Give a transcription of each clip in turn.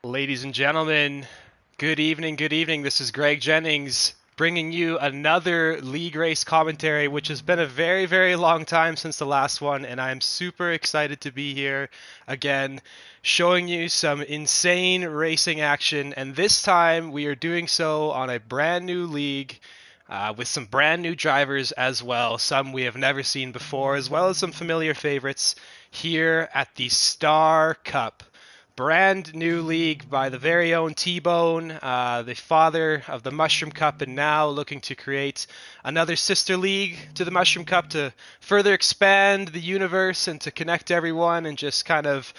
Ladies and gentlemen, good evening, good evening. This is Greg Jennings bringing you another league race commentary, which has been a very, very long time since the last one, and I'm super excited to be here again, showing you some insane racing action, and this time we are doing so on a brand new league. With some brand new drivers as well, some we have never seen before, as well as some familiar favorites here at the Star Cup. Brand new league by the very own T-Bone, the father of the Mushroom Cup, and now looking to create another sister league to the Mushroom Cup to further expand the universe and to connect everyone and just kind of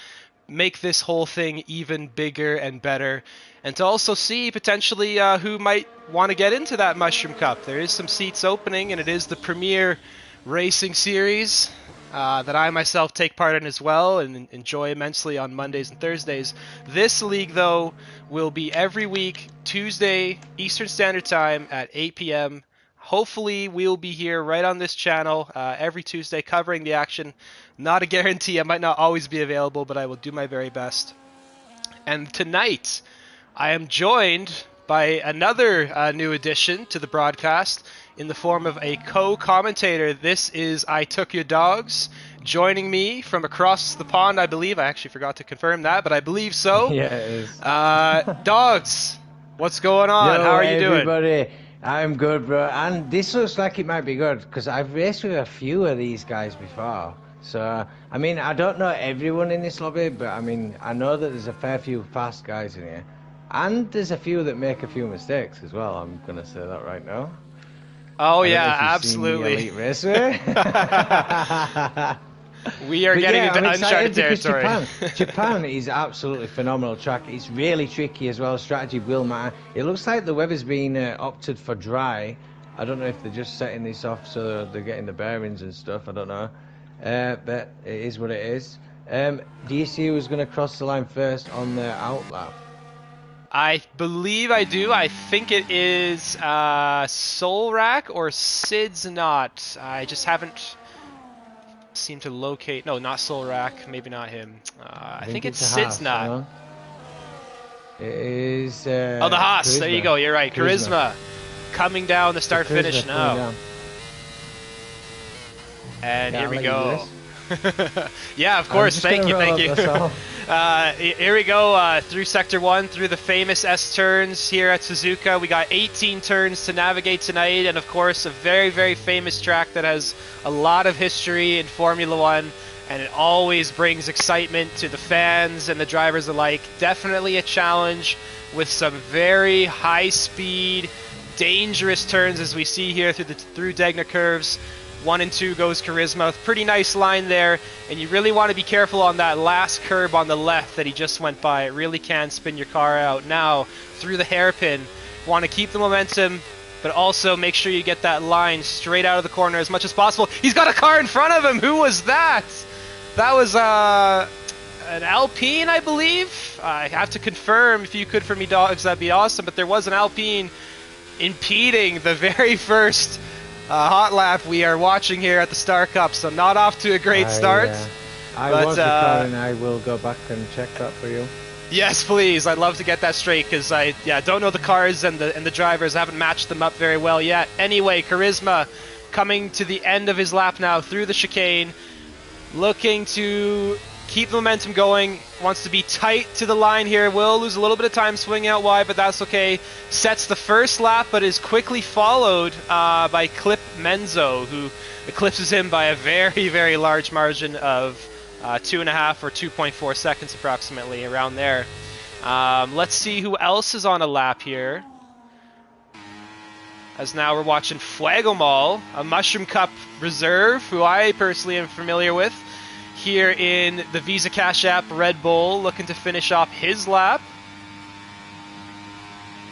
make this whole thing even bigger and better, and to also see potentially who might want to get into that Mushroom Cup. There is some seats opening, and it is the premier racing series that I myself take part in as well and enjoy immensely on Mondays and Thursdays. This league, though, will be every week, Tuesday, Eastern Standard Time at 8 p.m. Hopefully, we'll be here right on this channel every Tuesday covering the action. Not a guarantee, I might not always be available, but I will do my very best. And tonight, I am joined by another new addition to the broadcast in the form of a co-commentator. This is I Took Your Dogs, joining me from across the pond, I believe. I actually forgot to confirm that, but I believe so. Yeah, it is. Dogs, what's going on? Yo, how are you doing? everybody. I'm good, bro. And this looks like it might be good because I've raced with a few of these guys before. So, I mean, I don't know everyone in this lobby, but I mean, I know that there's a fair few fast guys in here. And there's a few that make a few mistakes as well. I'm going to say that right now. Oh, yeah, absolutely. Elite Racer. We are getting into uncharted territory. Japan is absolutely phenomenal track. It's really tricky as well. Strategy will matter. It looks like the weather's been opted for dry. I don't know if they're just setting this off so they're getting the bearings and stuff. I don't know. But it is what it is. Do you see who's going to cross the line first on the outlap? I believe I do. I think it is Solrak or Sid's not. I just haven't seemed to locate. No, not Solrak. Maybe not him. I think it's Sid's not. It is. Oh, the Haas. Charisma. There you go. You're right. Charisma coming down the start finish now. And here we go. Yeah, of course. Thank you. Here we go through Sector 1, through the famous S turns here at Suzuka. We got 18 turns to navigate tonight, and of course a very, very famous track that has a lot of history in Formula 1, and it always brings excitement to the fans and the drivers alike. Definitely a challenge with some very high-speed, dangerous turns as we see here through Degner curves. 1 and 2 goes Charisma. Pretty nice line there, and you really want to be careful on that last curb on the left that he just went by. It really can spin your car out. Now, through the hairpin, want to keep the momentum, but also make sure you get that line straight out of the corner as much as possible. He's got a car in front of him! Who was that? That was an Alpine, I believe? I have to confirm, if you could for me, Dogs, that'd be awesome, but there was an Alpine impeding the very first hot lap we are watching here at the Star Cup, so not off to a great start. I was recording. I will go back and check that for you. Yes, please. I'd love to get that straight because I don't know the cars and the drivers. I haven't matched them up very well yet. Anyway, Charisma coming to the end of his lap now through the chicane, looking to keep the momentum going, wants to be tight to the line here, will lose a little bit of time swinging out wide, but that's okay. Sets the first lap, but is quickly followed by Clip Menzo, who eclipses him by a very, very large margin of 2.5 or 2.4 seconds approximately, around there. Let's see who else is on a lap here. As now we're watching Fuegomal, a Mushroom Cup reserve, who I personally am familiar with, here in the Visa Cash App Red Bull, looking to finish off his lap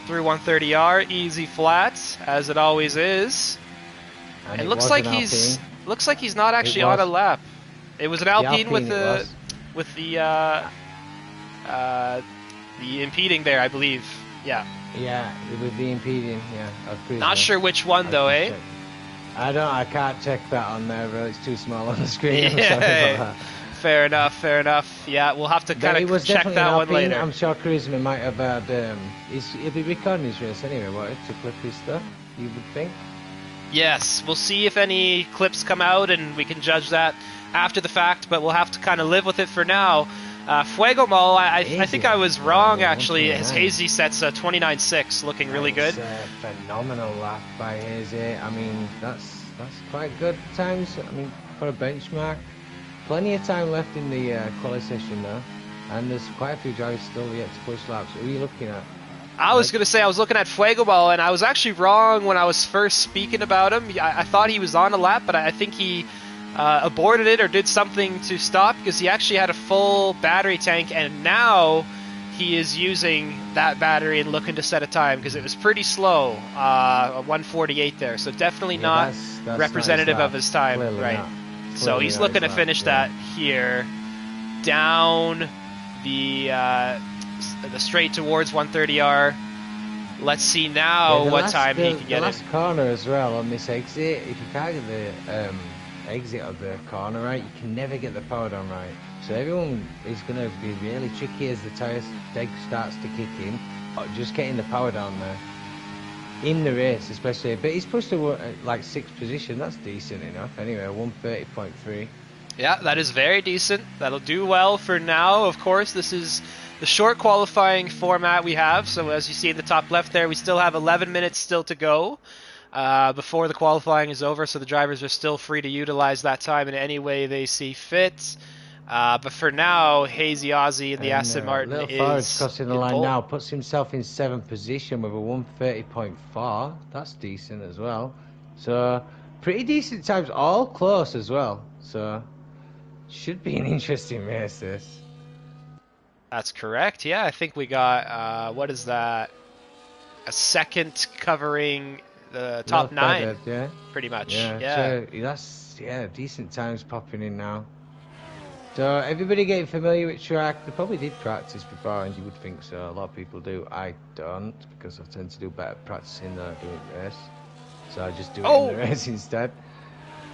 through 130R, easy flat, as it always is. And it looks like he's not actually on a lap. It was an Alpine with the impeding there, I believe. Yeah. Yeah, with the impeding. Yeah. Not sure which one though, eh? I can't check that on there, bro. It's too small on the screen. Yeah. Fair enough, fair enough. Yeah, we'll have to kind of check that one later. I'm sure Charisma might have had. He'll be recording his race anyway, what, to clip his stuff, you would think? Yes, we'll see if any clips come out and we can judge that after the fact, but we'll have to kind of live with it for now. Fuego Mall, I think I was wrong actually. His Hazy sets 29.6, looking really good. Phenomenal lap by Hazy. I mean, that's quite good times. I mean, for a benchmark. Plenty of time left in the quali session though, and there's quite a few drivers still yet to push laps. Who are you looking at? I was going to say I was looking at Fuego Ball, and I was actually wrong when I was first speaking about him. I thought he was on a lap, but I think he aborted it or did something to stop, because he actually had a full battery tank, and now he is using that battery and looking to set a time, because it was pretty slow, 1:48 there, so definitely not that's representative of his time. Clearly right. Not. So he's looking to finish that here, down the straight towards 130R. Let's see now what time he can get it. The last corner as well on this exit, if you can't get the exit of the corner right, you can never get the power down right. So everyone is going to be really tricky as the tyre deck starts to kick in, just getting the power down there. In the race especially, but he's pushed to like 6th position. That's decent enough anyway. 130.3. Yeah, that is very decent. That'll do well for now. Of course, this is the short qualifying format we have, so as you see in the top left there, we still have 11 minutes still to go before the qualifying is over, so the drivers are still free to utilize that time in any way they see fit. But for now, Hazy Aussie and the Aston Martin is crossing the line now, puts himself in 7th position with a 130.4. That's decent as well. So pretty decent times, all close as well. So should be an interesting race this. That's correct. Yeah, I think we got what is that? A second covering the top 9. Better, yeah. Pretty much. Yeah. So that's decent times popping in now. So everybody getting familiar with track. They probably did practice before, and you would think so. A lot of people do. I don't, because I tend to do better practicing than I do in race. So I just do it in the race instead.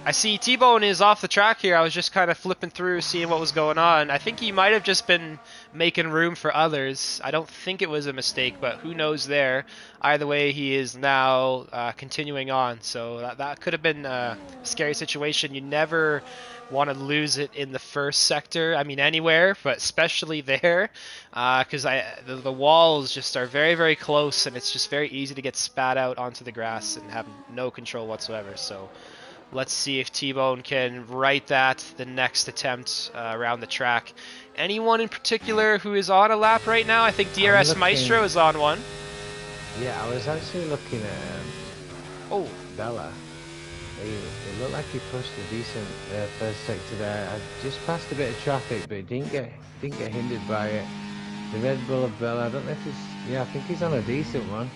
I see T-Bone is off the track here. I was just kind of flipping through, seeing what was going on. I think he might have just been making room for others. I don't think it was a mistake, but who knows there. Either way, he is now continuing on. So that could have been a scary situation. You never want to lose it in the first sector. I mean, anywhere, but especially there, because the walls just are very, very close, and it's just very easy to get spat out onto the grass and have no control whatsoever. So let's see if T-Bone can right that the next attempt around the track. Anyone in particular who is on a lap right now? I think DRS Maestro is on one. Yeah, I was actually looking at Bella. It looked like he pushed a decent first sector there. I just passed a bit of traffic, but he didn't get hindered by it. The Red Bull of Bella, I don't know if he's... I think he's on a decent one.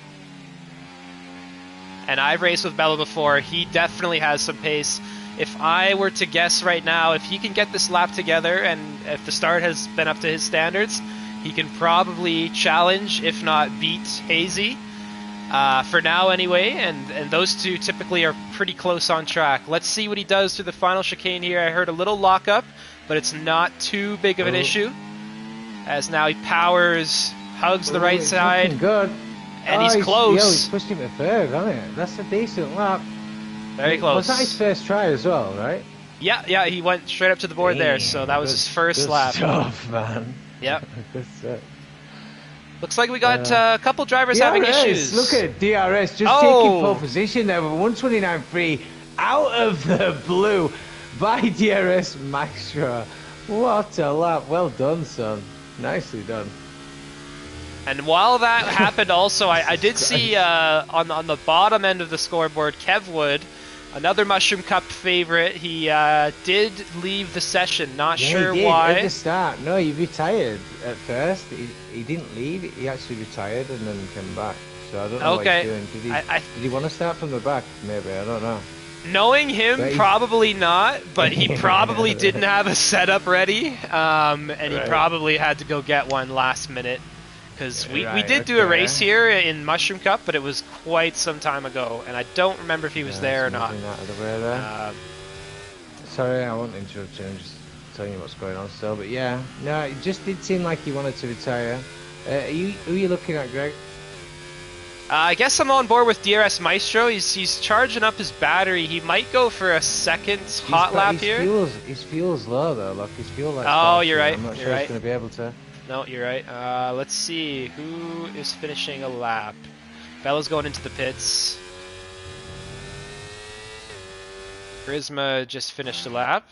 And I've raced with Bella before. He definitely has some pace. If I were to guess right now, if he can get this lap together, and if the start has been up to his standards, he can probably challenge, if not beat, Hazy. For now anyway, and those two typically are pretty close on track. Let's see what he does through the final chicane here. I heard a little lockup, but it's not too big of an issue. As now he powers, hugs the right side. Good. And he's close. He's pushed him to third, hasn't it? That's a decent lap. Very close. Was that his first try as well, right? Yeah, he went straight up to the board there, so that was his first lap. Good stuff, man. Yep. Good stuff. Looks like we got a couple drivers having issues. Look at DRS just taking pole position there with 129.3 out of the blue by DRS Maestro. What a lap. Well done, son. Nicely done. And while that happened also, I did see on the bottom end of the scoreboard, Kev Wood, another Mushroom Cup favorite, he did leave the session. Not sure why. At the start. No, he retired at first. He didn't leave. He actually retired and then came back. So I don't know what he's doing. Did he want to start from the back? Maybe. I don't know. Knowing him, probably not, but he probably didn't have a setup ready, and he probably had to go get one last minute. Because we did do a race here in Mushroom Cup, but it was quite some time ago, and I don't remember if he was there or not. Sorry, I won't interrupt you. I'm just telling you what's going on still. But yeah, no, it just did seem like he wanted to retire. Who are you looking at, Greg? I guess I'm on board with DRS Maestro. He's charging up his battery. He might go for a second hot lap here. His fuel's low though. Look, his fuel. Oh, you're right. I'm not sure he's going to be able to. No, you're right. Let's see who is finishing a lap. Bella's going into the pits. Charisma just finished a lap.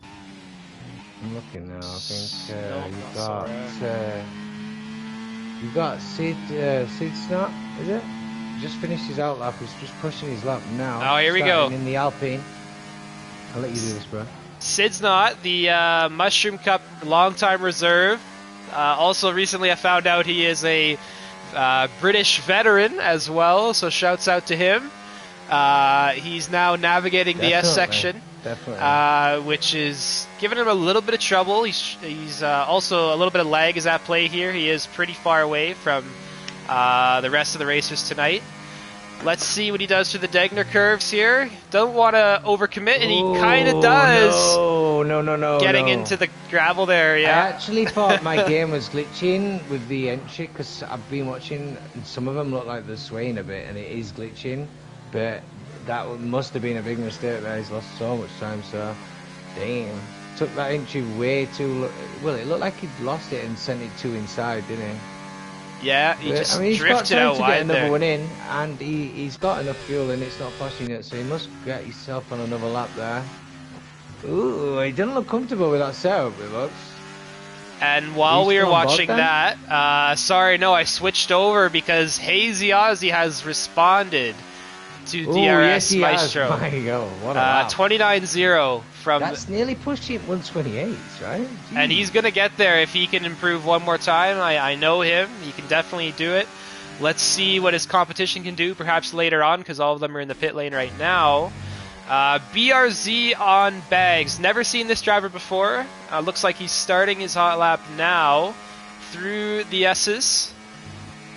I'm looking now. I think No, you've got Sid Snot, is it? Just finished his out lap. He's just pushing his lap now. Oh, here we go. In the Alpine. I'll let you do this, bro. Sid's not the Mushroom Cup long-time reserve. Also, recently I found out he is a British veteran as well, so shouts out to him. He's now navigating the S section, which is giving him a little bit of trouble. He's also a little bit of lag is at play here. He is pretty far away from the rest of the racers tonight. Let's see what he does through the Degner curves here. Don't want to overcommit, and he kind of does. No. Getting into the gravel there, yeah. I actually thought my game was glitching with the entry because I've been watching, and some of them look like they're swaying a bit, and it is glitching. But that must have been a big mistake there. He's lost so much time, so damn. Took that entry way too. Well, it looked like he'd lost it and sent it too inside, didn't he? Yeah, he just drifted out wide there. He's got time to get another there. one in, and he's got enough fuel and it's not flashing it, so he must get himself on another lap there. Ooh, he doesn't look comfortable with that setup, it looks. And while we were watching that, I switched over because Hazy Ozzy has responded to DRS Maestro. My God, what a lap. 29-0 from... That's nearly pushing 128, right? Jeez. And he's going to get there if he can improve one more time. I know him. He can definitely do it. Let's see what his competition can do, perhaps later on, because all of them are in the pit lane right now. BRZ on bags. Never seen this driver before. Looks like he's starting his hot lap now through the S's.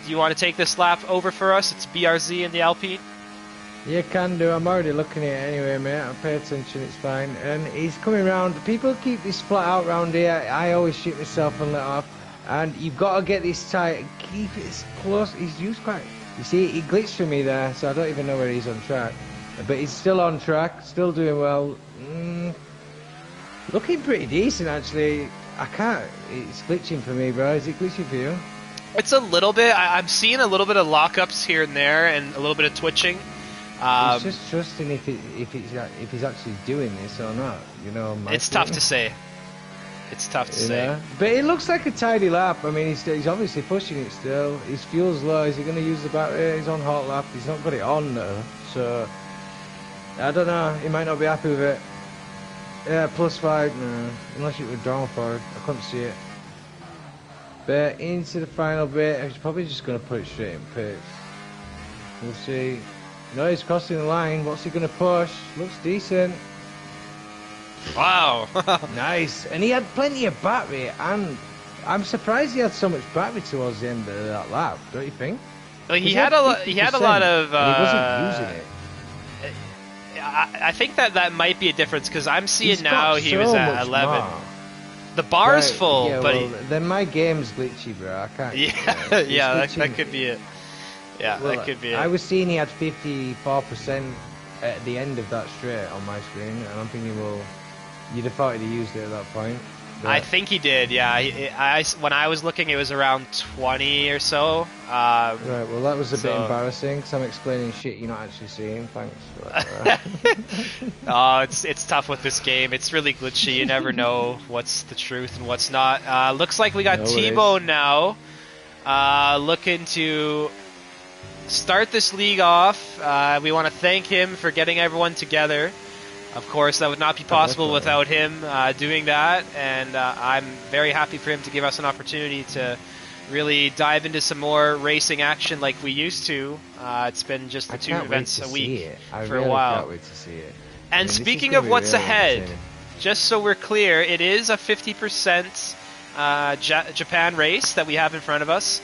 Do you want to take this lap over for us? It's BRZ in the Alpine. Yeah, can do. I'm already looking at it anyway, mate. I'll pay attention, it's fine. And he's coming round. People keep this flat out round here. I always shoot myself and let off. And you've got to get this tight. Keep it as close. He's used quite... You see, he glitched for me there, so I don't even know where he's on track. But he's still on track, still doing well. Looking pretty decent, actually. I can't... It's glitching for me, bro. Is it glitching for you? It's a little bit. I'm seeing a little bit of lockups here and there and a little bit of twitching. He's just trusting if he's actually doing this or not, you know. It's tough to say. It's tough to say. But it looks like a tidy lap. I mean, he's obviously pushing it still. His fuel's low. Is he going to use the battery? He's on hot lap. He's not got it on though. So I don't know. He might not be happy with it. Yeah, +5. No, unless it were down for it. I couldn't see it. But into the final bit, he's probably just going to put it straight in pits. We'll see. No, he's crossing the line. What's he going to push? Looks decent. Wow. Nice. And he had plenty of battery, and I'm surprised he had so much battery towards the end of that lap, don't you think? Well, he had a lot of... he wasn't using it. I think that might be a difference, because I'm seeing now he was so at 11. More. The bar's full, yeah, but... Well, then my game's glitchy, bro. I can't... Yeah, that could be it. Yeah, well, that could be it. I was seeing he had 54% at the end of that straight on my screen, and I'm thinking, well, you'd have thought he'd used it at that point. But... I think he did, yeah. When I was looking, it was around 20 or so. Right, well, that was a bit embarrassing, because I'm explaining shit you're not actually seeing. Thanks. Oh, it's tough with this game. It's really glitchy. You never know what's the truth and what's not. Looks like we got T-Bone now. Looking to start this league off. We want to thank him for getting everyone together. Of course, that would not be possible without him doing that, and I'm very happy for him to give us an opportunity to really dive into some more racing action like we used to. It's been just the 2 events a week for a while. I can't wait to see it. And speaking of what's ahead, just so we're clear, it is a 50% Japan race that we have in front of us,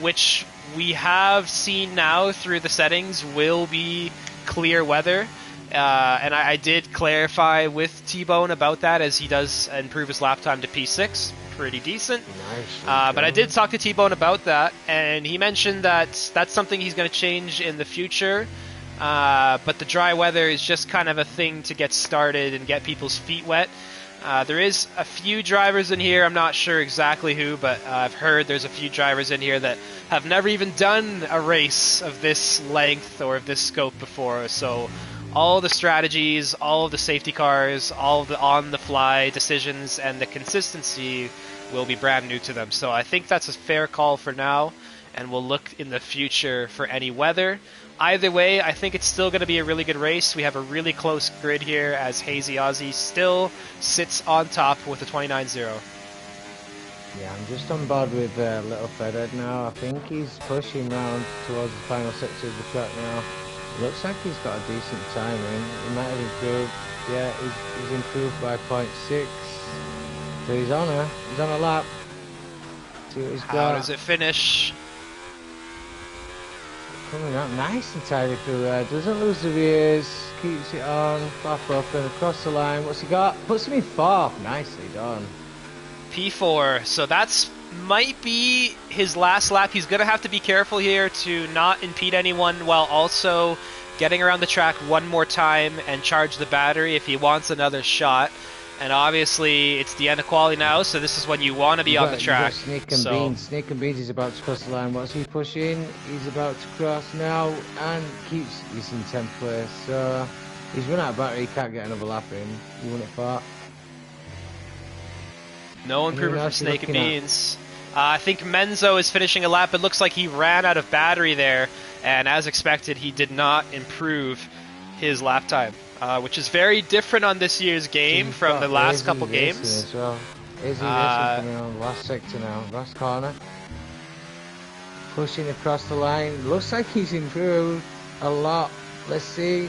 which we have seen now through the settings will be clear weather. And I did clarify with T-Bone about that, as he does improve his lap time to P6. Pretty decent. Nice. But I did talk to T-Bone about that, and he mentioned that that's something he's going to change in the future. But the dry weather is just kind of a thing to get started and get people's feet wet. There is a few drivers in here, I'm not sure exactly who, but I've heard there's a few drivers in here that have never even done a race of this length or of this scope before, so all the strategies, all of the safety cars, all of the on-the-fly decisions, and the consistency will be brand new to them. So I think that's a fair call for now, and we'll look in the future for any weather. Either way, I think it's still going to be a really good race. We have a really close grid here, as Hazy Aussie still sits on top with a 29-0. Yeah, I'm just on board with Little Fedhead now. I think he's pushing round towards the final sector of the track now. Looks like he's got a decent timing. He might have improved. Yeah, he's improved by 0.6. So he's on a lap. See what he's got. How does it finish? Coming up nice and tidy through there. Doesn't lose the rears. Keeps it on. Back up and across the line. What's he got? Puts him in fourth. Nicely done. P4. So that's might be his last lap. He's going to have to be careful here to not impede anyone while also getting around the track one more time and charge the battery if he wants another shot. And obviously it's the end of quali now, so this is when you want to be on the track. Snake and Beans. Snake and Beans is about to cross the line. What's he pushing? He's about to cross now and he's in 10th place. So he's run out of battery. He can't get another lap in. You wouldn't have thought. No improvement for Snake and Beans. I think Menzo is finishing a lap. It looks like he ran out of battery there, and as expected, he did not improve his lap time, which is very different on this year's game from the last couple games. As well. Izzy coming on last sector now, last corner. Pushing across the line. Looks like he's improved a lot. Let's see.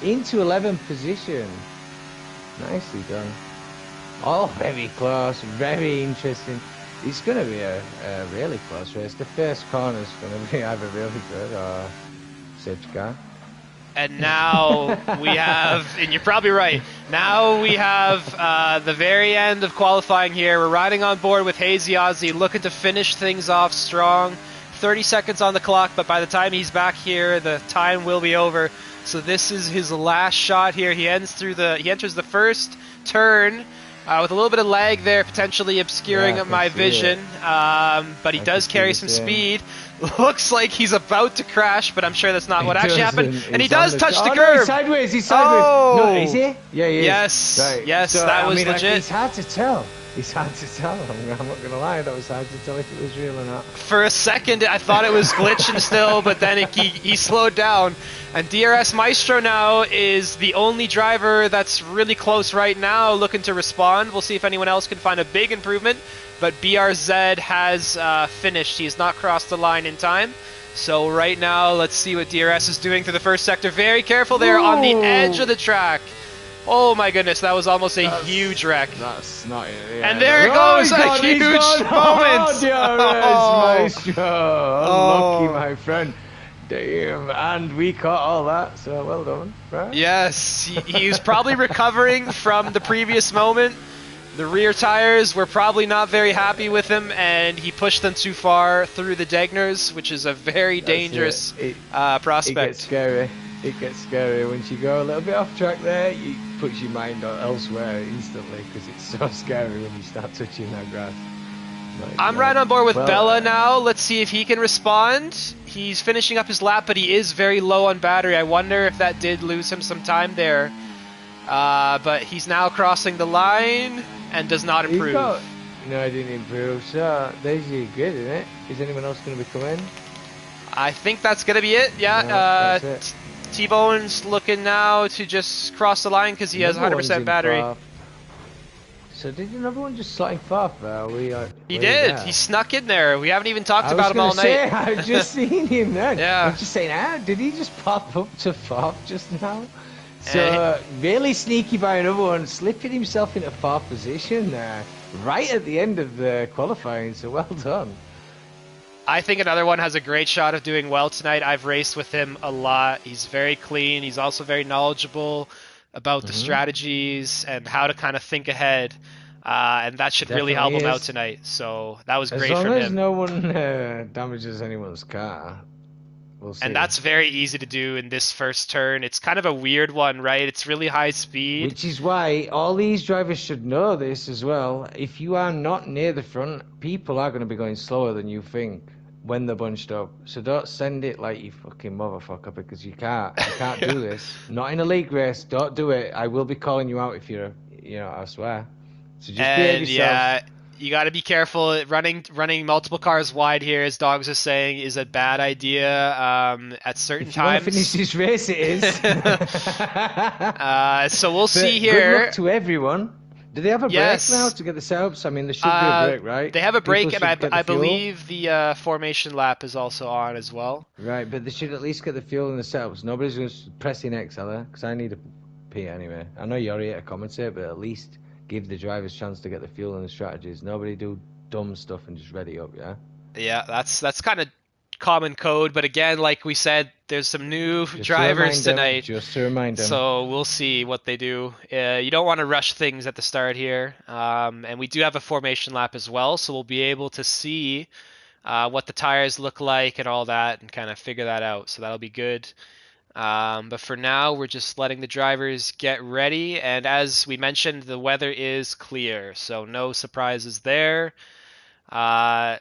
Into 11th position. Nicely done. Oh, very close, very interesting. It's going to be a really close race. The first corner is going to be either really good or safety car. And now we have, and you're probably right, now we have the very end of qualifying here. We're riding on board with Hazy Aussie, looking to finish things off strong. 30 seconds on the clock, but by the time he's back here, the time will be over. So this is his last shot here. He enters the first turn. With a little bit of lag there, potentially obscuring my vision, but he does carry some speed. Looks like he's about to crash, but I'm sure that's not what actually happened. And he does touch the curb. No, he's sideways. He's sideways. Oh! No, is he? Yeah, he is. Yes, right. yes, so, that was legit. It's hard to tell. It's hard to tell. I'm not going to lie. That was hard to tell if it was real or not. For a second, I thought it was glitching still, but then he slowed down. And DRS Maestro now is the only driver that's really close right now, looking to respond. We'll see if anyone else can find a big improvement. But BRZ has finished. He has not crossed the line in time. So right now, let's see what DRS is doing through the first sector. Very careful there on the edge of the track. Oh my goodness, that was almost a huge wreck. That's not it. Yeah. And there it goes, a huge moment. Oh, DRS Maestro. Unlucky, my friend. Damn, and we caught all that, so well done. Right? Yes, he was probably recovering from the previous moment. The rear tires were probably not very happy with him, and he pushed them too far through the Degners, which is a very dangerous prospect. It gets scary. It gets scary. Once you go a little bit off track there, it puts your mind elsewhere instantly, because it's so scary when you start touching that grass. I'm right on board with Bella now. Let's see if he can respond. He's finishing up his lap, but he is very low on battery. I wonder if that did lose him some time there. But he's now crossing the line and does not improve. No, he didn't improve. So there's your grid, isn't it? Is anyone else going to be coming? I think that's going to be it. Yeah. T-Bone's looking now to just cross the line because he has 100% battery. So did another one just slide fourth there? He did. He snuck in there. We haven't even talked about him all night. I've just seen him then. Yeah. I'm just saying, did he just pop up to fourth just now? So really sneaky by another one, slipping himself into fourth position there, right at the end of the qualifying. So well done. I think another one has a great shot of doing well tonight. I've raced with him a lot. He's very clean. He's also very knowledgeable about the Hmm. strategies and how to kind of think ahead. And that should really help Definitely him out is. tonight. So that was As great long from as him. no one damages anyone's car, we'll And see. that's very easy to do in this first turn. It's kind of a weird one, right? It's really high speed. Which is why all these drivers should know this as well. If you are not near the front, people are going to be going slower than you think when they're bunched up. So don't send it like you fucking motherfucker because you can't. You can't do this. Not in a league race. Don't do it. I will be calling you out if you're, I swear. So just behave And yourselves. yeah, you got to be careful. Running multiple cars wide here, as Dogs is saying, is a bad idea at certain If you want to finish times. this race, it is. So we'll see But good luck here. to everyone. Do they have a break now Yes, to get the setups? I mean, there should be a break, right? they have a People break, and should get the I fuel. believe the formation lap is also on as well. Right, but they should at least get the fuel and the setups. Nobody's going to press in X, are they? Because I need a pee anyway. I know you're here to commentate, but at least give the drivers a chance to get the fuel and the strategies. Nobody do dumb stuff and just ready up, yeah? Yeah, that's kind of common code, but again, like we said, there's some new Just to drivers remind them, tonight. just to remind them. So we'll see what they do. You don't want to rush things at the start here. And we do have a formation lap as well, so we'll be able to see what the tires look like and all that and kind of figure that out. So that'll be good. But for now, we're just letting the drivers get ready. And as we mentioned, the weather is clear, so no surprises there. Uh,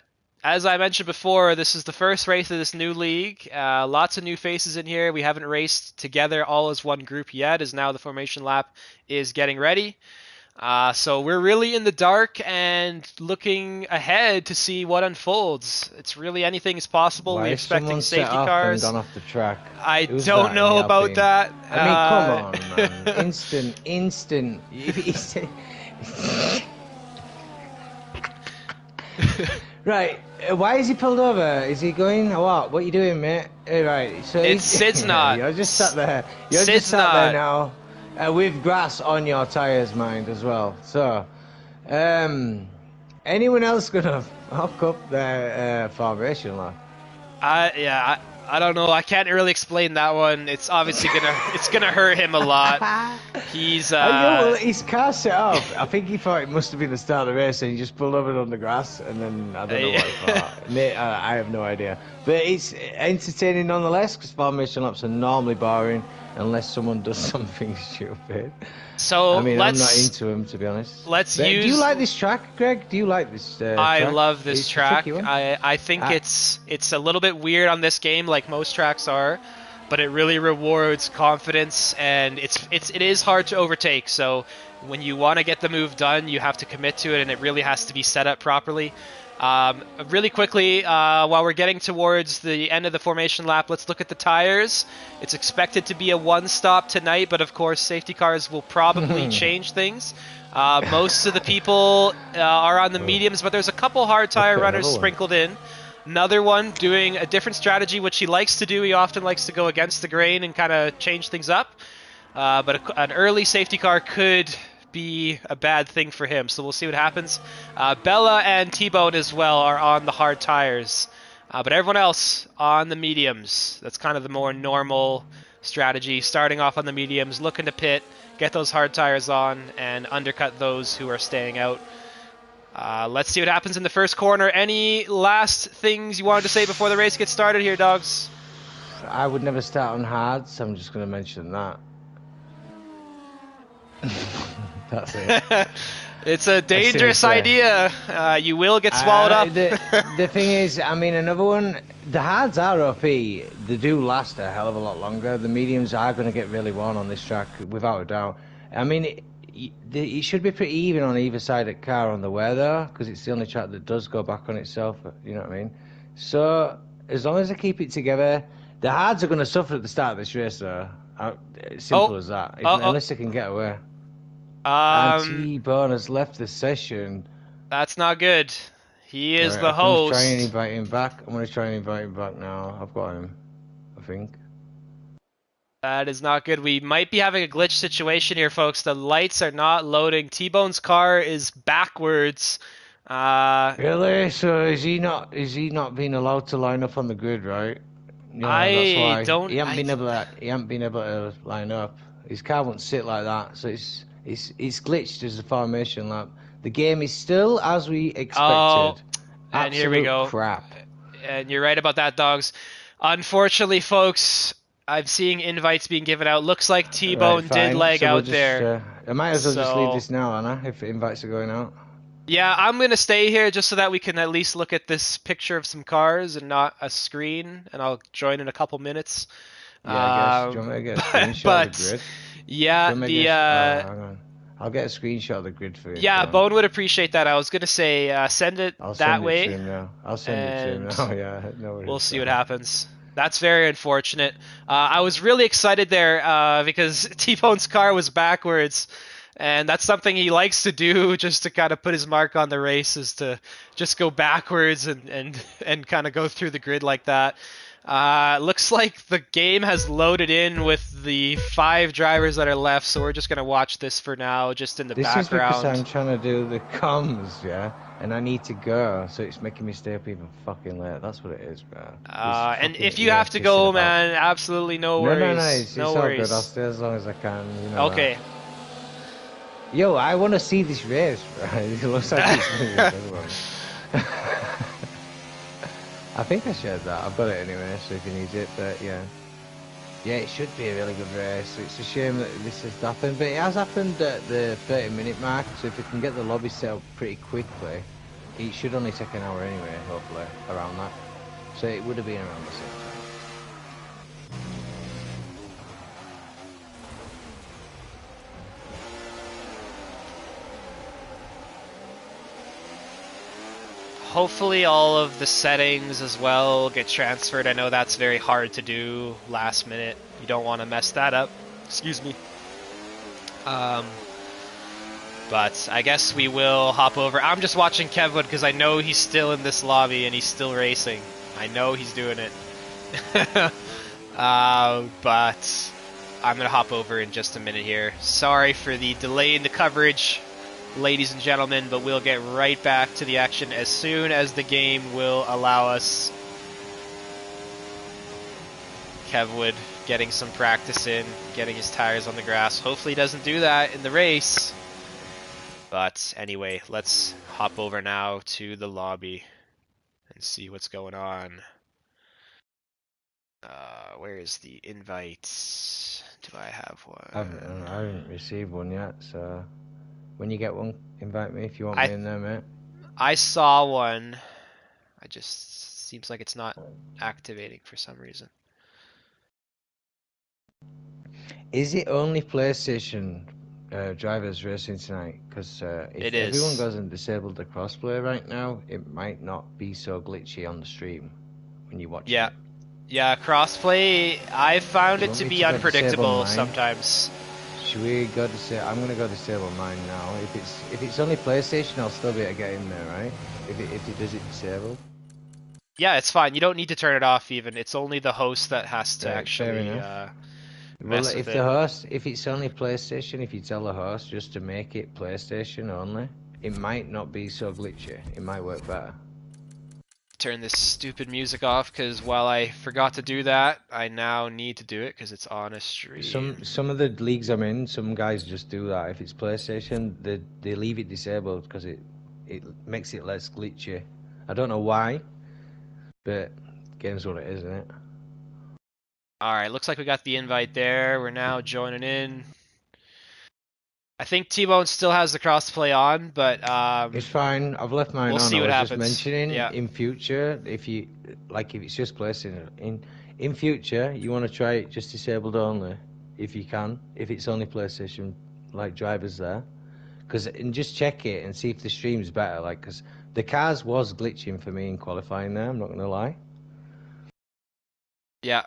as I mentioned before, this is the first race of this new league. Lots of new faces in here. We haven't raced together all as one group yet, as now the formation lap is getting ready. So we're really in the dark and looking ahead to see what unfolds. It's really anything is possible. Why We're has expecting someone set safety off and cars. gone off the track? I Who's don't that in the know about Alpine? that. I mean, come on, man. Instant. Right. Why is he pulled over? Is he going? What? What are you doing, mate? Right. So It's he's, Sid's not. you're just sat there. You're just Sid's sat there not. now, with grass on your tires, mind as well. So, anyone else gonna hook up their formation line? I don't know. I can't really explain that one. It's obviously gonna hurt him a lot. He's Well, his car set off. I think he thought it must have been the start of the race, and he just pulled over on the grass, and then I don't know what he thought. I have no idea. But it's entertaining nonetheless, because formation laps are normally boring unless someone does something stupid. So I mean, I'm not let's into them, to be honest. let's But do you use. like this track, Greg? Do you like this I track? love this It's a track. tricky one. I think I- it's a little bit weird on this game, like most tracks are, but it really rewards confidence, and it is hard to overtake. So when you want to get the move done, you have to commit to it, and it really has to be set up properly. Really quickly, while we're getting towards the end of the formation lap, let's look at the tires. It's expected to be a one-stop tonight, but of course, safety cars will probably change things. Most of the people are on the mediums, but there's a couple hard tire Okay, runners another one. sprinkled in. Another one doing a different strategy, which he likes to do. He often likes to go against the grain and kind of change things up. But an early safety car could be a bad thing for him, so we'll see what happens. Bella and T-Bone as well are on the hard tires, but everyone else on the mediums. That's kind of the more normal strategy, starting off on the mediums, looking to pit, get those hard tires on, and undercut those who are staying out. Let's see what happens in the first corner. Any last things you wanted to say before the race gets started here, dogs? I would never start on hard, so I'm just going to mention that. That's it. It's a dangerous Seriously. idea. You will get swallowed up. The thing is, I mean, another one, the hards are OP. They do last a hell of a lot longer. The mediums are going to get really worn on this track, without a doubt. I mean, it should be pretty even on either side of the car on the wear, though, because it's the only track that does go back on itself, you know what I mean? So, as long as they keep it together, the hards are going to suffer at the start of this race, though. Simple as that. Unless they can get away. And Um, T-Bone has left the session. that's not good. He is Right, the I'm going to try and host. invite him back. I'm going to try and invite him back now. I've got him, I think. That is not good. We might be having a glitch situation here, folks. The lights are not loading. T-Bone's car is backwards. Really? So is he not being allowed to line up on the grid, right? Yeah, that's I why don't. he hasn't been able to line up. His car won't sit like that, so it's glitched as a formation lap. The game is still as we Oh, expected. and here we Absolute go. crap. And you're right about that, dogs. Unfortunately, folks, I'm seeing invites being given out. Looks like Right, T-Bone did fine. leg So we'll out just there. I might as well just leave So this now, Anna, if invites are going out. yeah, I'm gonna stay here just so that we can at least look at this picture of some cars and not a screen. And I'll join in a couple minutes. Yeah, I guess. Do you want me to get a screenshot of the But grid? Do yeah, you want me to the get? Oh, hang on. I'll get a screenshot of the grid for you if you yeah, want. Bone would appreciate that. I was gonna say send it I'll that send it to way, him now. I'll send it to him and now. Yeah, no we'll worries. see what happens. That's very unfortunate. I was really excited there because T-Bone's car was backwards, and that's something he likes to do just to kind of put his mark on the race, is to just go backwards and kind of go through the grid like that. Looks like the game has loaded in with the 5 drivers that are left, so we're just going to watch this for now, just in the This is because I'm background. trying to do the comms, yeah, and I need to go, so it's making me stay up even fucking late. That's what it is, bro. This And fucking if you EA have to pissing go, about. man, absolutely no No, no, no, worries. it's No all good. I'll worries. stay as long as I can. You know that. Okay. Yo, I want to see this race, right? It looks like it's going to be a good one. I think I shared that. I've got it anyway, so if you need it, but yeah. Yeah, it should be a really good race. It's a shame that this has happened, but it has happened at the 30-minute mark, so if we can get the lobby set up pretty quickly, it should only take an hour anyway, hopefully, around that. So it would have been around the same time. Hopefully all of the settings as well get transferred. I know that's very hard to do last minute. You don't want to mess that up. Excuse me. But I guess we will hop over. I'm just watching Kevwood because I know he's still in this lobby and he's still racing. I know he's doing it. But I'm going to hop over in just a minute here. Sorry for the delay in the coverage, ladies and gentlemen, but we'll get right back to the action as soon as the game will allow us. Kevwood getting some practice in, getting his tires on the grass. Hopefully he doesn't do that in the race. But anyway, let's hop over now to the lobby and see what's going on. Where is the invite? Do I have one? I haven't received one yet, so when you get one, invite me if you want me in there, mate. I saw one. I just seems like it's not activating for some reason. Is it only PlayStation drivers racing tonight? Because if everyone goes and disabled the crossplay right now, it might not be so glitchy on the stream when you watch it. Yeah, crossplay, I've found it to be unpredictable sometimes. Should we go to I'm gonna go disable mine now. If it's only PlayStation, I'll still be able to get in there, right? If it does it disabled. Yeah, it's fine. You don't need to turn it off even. It's only the host that has to actually mess with it. If it's only PlayStation, if you tell the host just to make it PlayStation only, it might not be so glitchy. It might work better. Turn this stupid music off because while I forgot to do that, I now need to do it because it's on a stream. Some of the leagues I'm in, some guys just do that. If it's PlayStation, they leave it disabled because it makes it less glitchy. I don't know why, but game's what it is, isn't it? Alright, looks like we got the invite there. We're now joining in. I think T-Bone still has the crossplay on, but it's fine. I've left mine on. See what happens. Just mentioning in future, if it's just PlayStation, in future you want to try it just disabled only, if you can. If it's only PlayStation, like drivers there, and just check it and see if the stream's better. Because the cars was glitching for me in qualifying there. I'm not gonna lie. Yeah,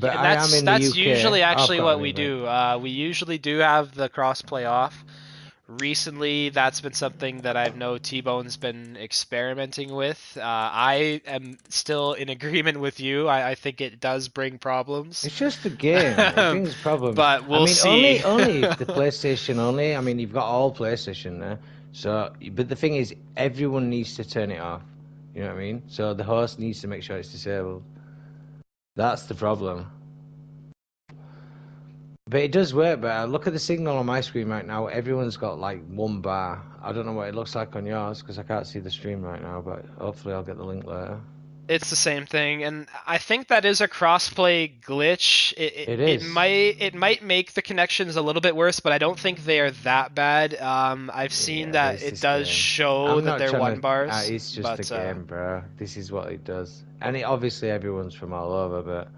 but that's usually actually what we do. We usually do have the crossplay off. Recently, that's been something that I know T-Bone's been experimenting with. I am still in agreement with you. I think it does bring problems. It's just a game. It brings problems. But we'll see. Only the PlayStation only. I mean, you've got all PlayStation there. So, but the thing is, everyone needs to turn it off. You know what I mean? So the host needs to make sure it's disabled. That's the problem. But it does work better. Look at the signal on my screen right now. Everyone's got like 1 bar. I don't know what it looks like on yours because I can't see the stream right now, but hopefully I'll get the link later. It's the same thing, and I think that is a crossplay glitch. It is. It might make the connections a little bit worse, but I don't think they are that bad. I've seen that it does show that they're 1 bars. It's just a game, bro. This is what it does, and it obviously everyone's from all over, but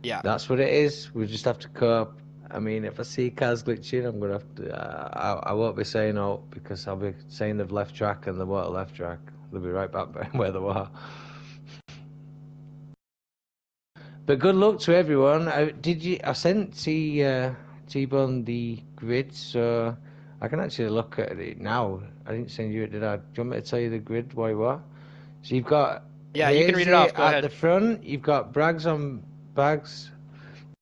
yeah, that's what it is. We just have to cope. I mean, if I see cars glitching, I'm gonna have to. I won't be saying no because I'll be saying they've left track and they won't have left track. They'll be right back where they were. But good luck to everyone. I sent T-Bone the grid, so I can actually look at it now. I didn't send you it, did I? Do you want me to tell you the grid, what it was? So you've got you can read it off. Go at ahead. the front. You've got Braggs on bags.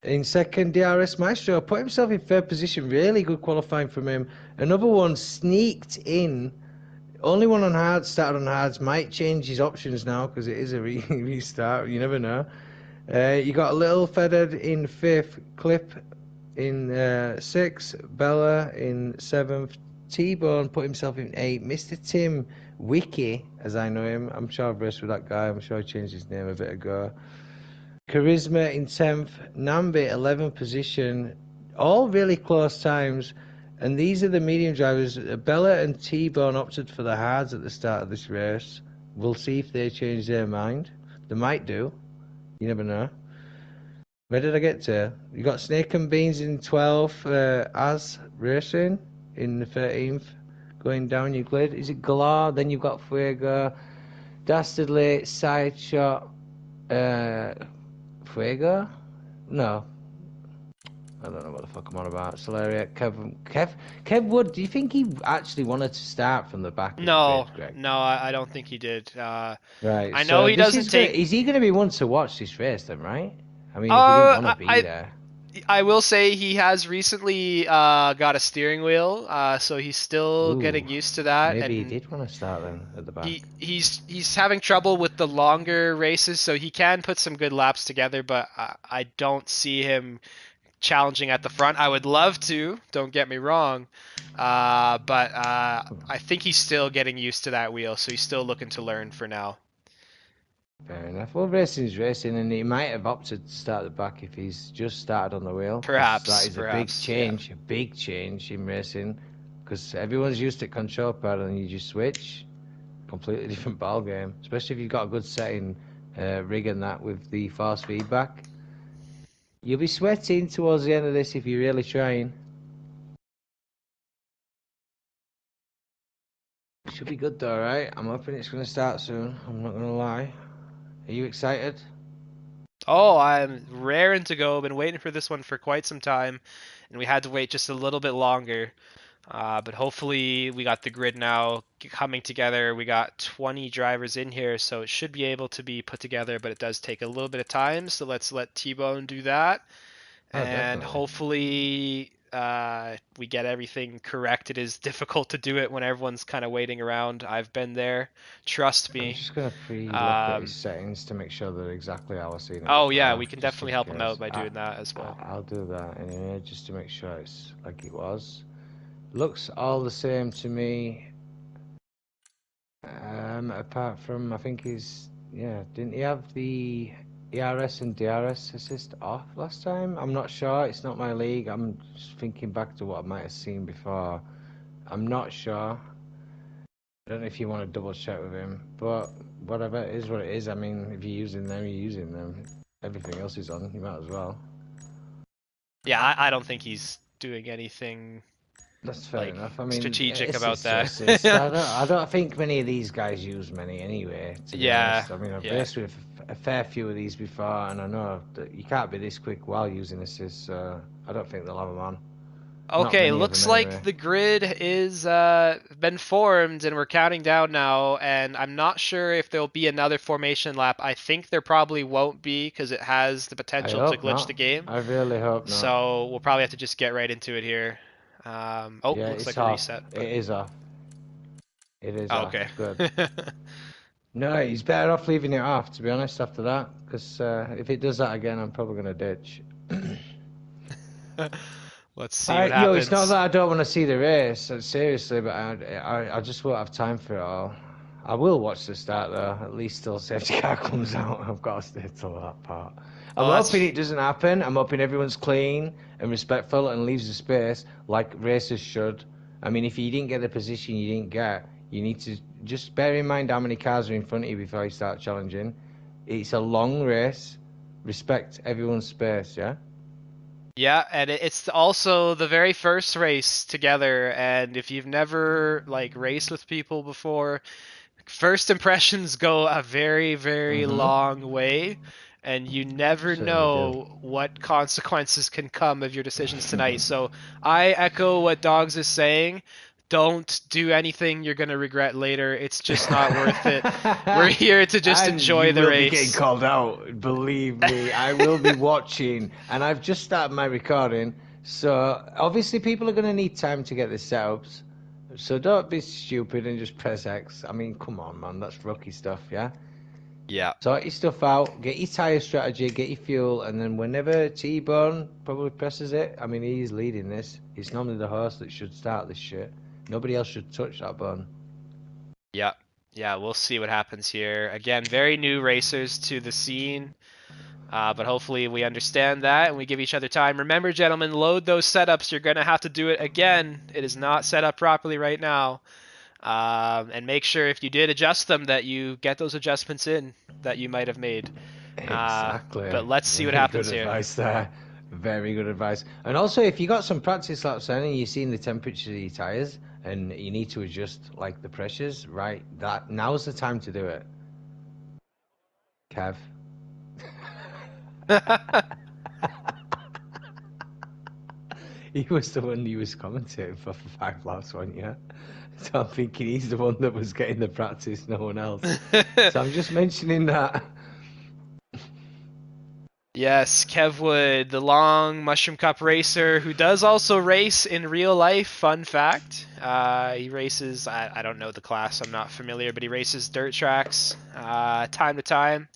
In second, DRS Maestro put himself in third position. Really good qualifying from him. Another one sneaked in. Only one on hards, started on hards. Might change his options now because it is a restart. You never know. You got Little Feathered in fifth, Clip in sixth, Bella in seventh, T-Bone put himself in eighth, Mr. Tim Wiki, as I know him. I'm sure I've raced with that guy. I'm sure I changed his name a bit ago. Charisma in 10th, Nambi 11th position, all really close times. And these are the medium drivers. Bella and T-Bone opted for the hards at the start of this race. We'll see if they change their mind. They might do. You never know. Where did I get to? You got Snake and Beans in 12th, As Racing in the 13th. Going down your grid. Is it Galore? Then you've got Fuego, Dastardly, Sideshot, Fuego? No. I don't know what the fuck I'm on about. Solaria, Kev Wood, do you think he actually wanted to start from the back? No, the grid, no, I don't think he did. Right. I know he doesn't take. Is he going to be one to watch this race then, right? I mean, if he didn't want to be there. I will say he has recently got a steering wheel, so he's still getting used to that. Maybe he did want to start then at the back. He's having trouble with the longer races, so he can put some good laps together, but I don't see him challenging at the front. I would love to, don't get me wrong, but I think he's still getting used to that wheel, so he's still looking to learn for now. Fair enough. Well, racing's racing, and he might have opted to start the back if he's just started on the wheel. Perhaps. That is a big change in racing, because everyone's used to control pad, and you just switch. Completely different ball game, especially if you've got a good setting rig and that with the force feedback. You'll be sweating towards the end of this if you're really trying. Should be good though, right? I'm hoping it's going to start soon. I'm not going to lie. Are you excited? Oh, I'm raring to go. Been waiting for this one for quite some time, and we had to wait just a little bit longer. But hopefully we got the grid now coming together. We got 20 drivers in here, so it should be able to be put together, but it does take a little bit of time. So let's let T-Bone do that. And definitely. Hopefully we get everything correct. It is difficult to do it when everyone's kind of waiting around. I've been there. Trust me. I'm just going to pre-look at his settings to make sure they're exactly how I've seen it. Oh, yeah, we can definitely help him out by doing that as well. I'll do that anyway, just to make sure it's like it was. Looks all the same to me. Apart from, I think didn't he have the ERS and DRS assist off last time? I'm not sure. It's not my league. I'm just thinking back to what I might have seen before. I'm not sure. I don't know if you want to double check with him, but whatever, it is what it is. I mean, if you're using them, you're using them. Everything else is on. You might as well. Yeah, I don't think he's doing anything. That's fair enough. I mean, strategic about that. I don't think many of these guys use many anyway. To be honest. I mean, I've raced with a fair few of these before, and I know that you can't be this quick while using assists. So I don't think they'll have them on. Okay, looks like the grid is been formed, and we're counting down now. And I'm not sure if there'll be another formation lap. I think there probably won't be because it has the potential to glitch the game. I really hope not. So we'll probably have to just get right into it here. Looks like a reset. It is off. It is Oh, off. okay. Good. No, he's better off leaving it off, to be honest, after that. Because if it does that again, I'm probably going to ditch. Let's see what Yo, it's not happens. that I don't want to see the race, seriously, but I just won't have time for it all. I will watch the start, though, at least till safety car comes out. I've got to stay till that part. I'm Oh, hoping that's it doesn't happen. I'm hoping everyone's clean and respectful and leaves the space like racers should. I mean, if you didn't get the position you didn't get, you need to just bear in mind how many cars are in front of you before you start challenging. It's a long race. Respect everyone's space, yeah? yeah, and it's also the very first race together, and if you've never like raced with people before, first impressions go a very, very Mm-hmm. long way, and you never Certainly do. know what consequences can come of your decisions tonight. So I echo what Dogs is saying. Don't do anything you're going to regret later. It's just not worth it. We're here to just And enjoy you the will be getting race. called out. Believe me, I will be watching, and I've just started my recording. So obviously, people are going to need time to get the setups. So don't be stupid and just press X. I mean, come on, man, that's rookie stuff, yeah. Yeah. Sort your stuff out, get your tire strategy, get your fuel, and then whenever T-Bone probably presses it, I mean, he's leading this. It's normally the horse that should start this shit. Nobody else should touch that bone. Yeah. Yeah, we'll see what happens here. Again, very new racers to the scene. But hopefully we understand that and we give each other time. Remember, gentlemen, load those setups. You're going to have to do it again. It is not set up properly right now. And make sure if you did adjust them that you get those adjustments in that you might have made. Exactly. But let's see what Very happens good here. advice there. Very good advice. And also, if you got some practice laps in and you've seen the temperature of your tyres and you need to adjust like the pressures, right? That now's the time to do it. Kev. He was the one you was commentating for 5 laps, wasn't you? So I'm thinking he's the one that was getting the practice, no one else. So I'm just mentioning that. Yes, Kev Wood, the long Mushroom Cup racer who does also race in real life. Fun fact. He races, I don't know the class, I'm not familiar, but he races dirt tracks time to time.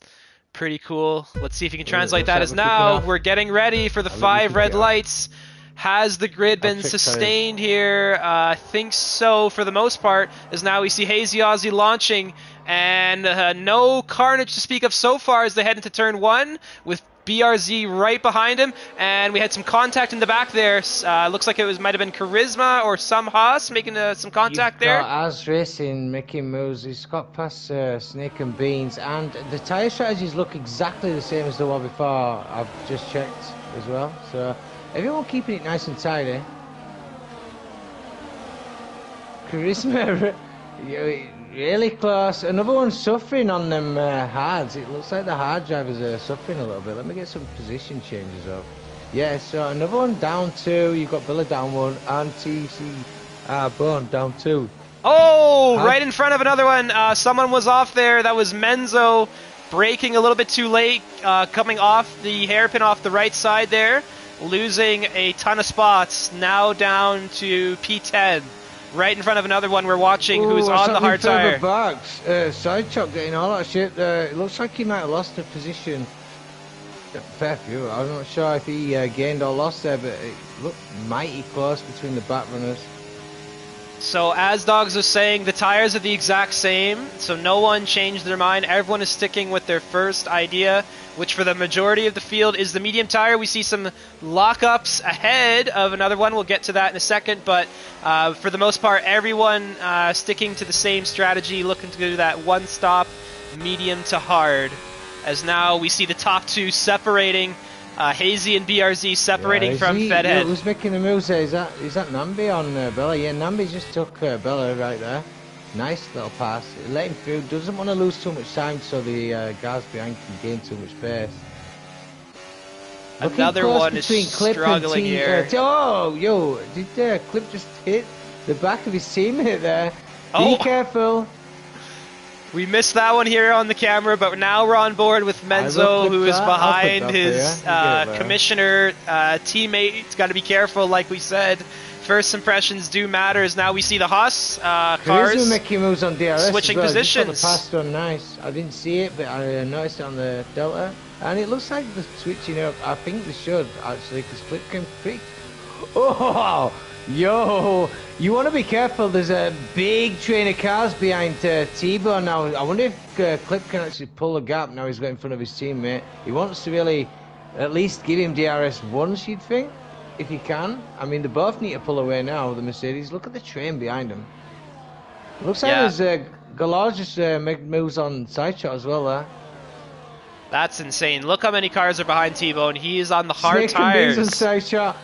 Pretty cool. Let's see if you can translate that as now we're getting ready for the 5 red lights. Has the grid been sustained here? I think so for the most part, as now we see Hazy Aussie launching, and no carnage to speak of so far as they head into turn 1 with BRZ right behind him, and we had some contact in the back there. Looks like it might have been Charisma or some Haas making some contact there. As Racing making moves. He's got past Snake and Beans, and the tyre strategies look exactly the same as the one before. I've just checked as well. So everyone keeping it nice and tidy. Charisma really close. Another one suffering on them hards. It looks like the hard drivers are suffering a little bit. Let me get some position changes up. Yeah, so another one down 2. You've got Billa down 1 and TC Bone down 2. Oh, right in front of another one. Someone was off there. That was Menzo braking a little bit too late, coming off the hairpin off the right side there, losing a ton of spots. Now down to P10. Right in front of another one we're watching who's on the hard tire. Sidechock getting all that shit. It looks like he might have lost a position. Fair few. I'm not sure if he gained or lost there, but it looked mighty close between the back runners. So as Dogs was saying, the tires are the exact same, so no one changed their mind. Everyone is sticking with their first idea, which for the majority of the field is the medium tire. We see some lockups ahead of another one. We'll get to that in a second, but for the most part, everyone sticking to the same strategy, looking to do that one-stop medium to hard. As now we see the top 2 separating. Hazy and BRZ separating from Fedhead. Who's making the moves there? Is that Nambi on Bella? Yeah, Nambi just took Bella right there. Nice little pass. Let him through. Doesn't want to lose too much time so the guys behind can gain too much space. Another one is struggling here. Yo, did Clip just hit the back of his teammate there? Oh. Be careful. We missed that one here on the camera, but now we're on board with Menzo, who is behind his commissioner teammate. He's got to be careful, like we said. First impressions do matter. As now we see the Haas Charisma cars making moves on DRS. switching as well. positions. Just got the pass done nice. I didn't see it, but I noticed it on the Delta. And it looks like they're switching up. I think they should, actually, because Clip came pretty... Oh, yo, you want to be careful. There's a big train of cars behind T-Bone now. I wonder if Clip can actually pull a gap now he's got in front of his teammate. He wants to really at least give him DRS once, you'd think, if he can. I mean, they both need to pull away now, the Mercedes. Look at the train behind him. Looks like there's Galar just making moves on side shot as well there. That's insane. Look how many cars are behind T-Bone. He is on the hard Snake and Beans on tires. side shot.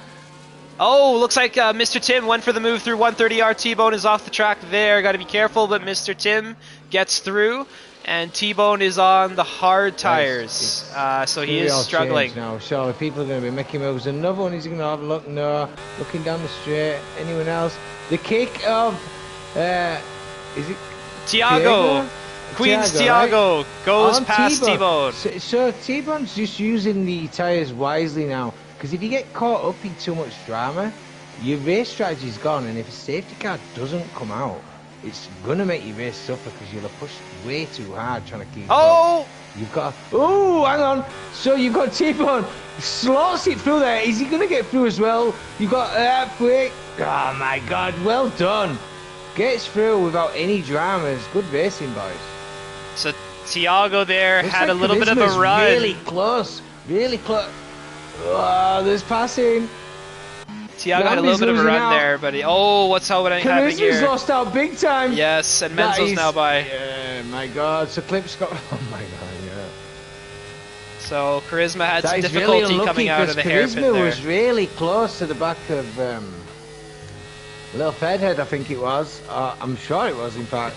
Oh, looks like Mr. Tim went for the move through 130R. T-Bone is off the track there. Got to be careful, but Mr. Tim gets through, and T-Bone is on the hard tires. So he is struggling. Now, surely people are going to be making moves. Another one, is he going to have a look? No. Looking down the straight. Anyone else? The kick of, is it Tiago. Queen's Tiago right? goes On past T-Bone. So T-Bone's just using the tyres wisely now. Because if you get caught up in too much drama, your race strategy's gone, and if a safety car doesn't come out, it's gonna make your race suffer because you'll have pushed way too hard trying to keep up. You've got... Oh, hang on. So you've got T-Bone. Slots it through there. Is he gonna get through as well? You've got break. Oh my God, well done. Gets through without any dramas. Good racing, boys. So Tiago there Looks had like a little bit of a Charisma's run. Really close. Really close. Oh, there's passing. Tiago had a little bit of a run there, but what's happening Charisma's here? lost out big time. Yes, and Menzo's now by. Yeah, my God. So Clip's got... Oh my God, yeah. So Charisma had some That is difficulty really coming out of the hairpin Charisma there. was really close to the back of Little Fedhead, I think it was. I'm sure it was, in fact.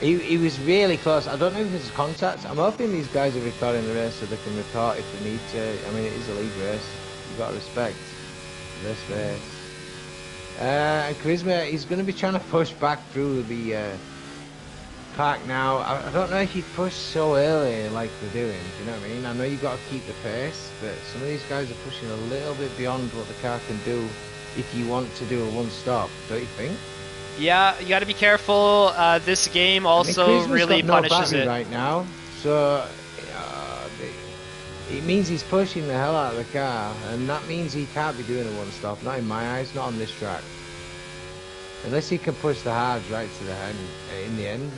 He was really close. I don't know if there's contact. I'm hoping these guys are recording the race so they can report if they need to. I mean, it is a league race. You've got to respect this race. And Charisma, he's going to be trying to push back through the pack now. I don't know if you push so early like they're doing. Do you know what I mean? I know you've got to keep the pace, but some of these guys are pushing a little bit beyond what the car can do if you want to do a one-stop, don't you think? Yeah, you got to be careful. This game also really punishes it right now, so it means he's pushing the hell out of the car, and that means he can't be doing a one-stop. Not in my eyes, not on this track. Unless he can push the hards right to the end in the end.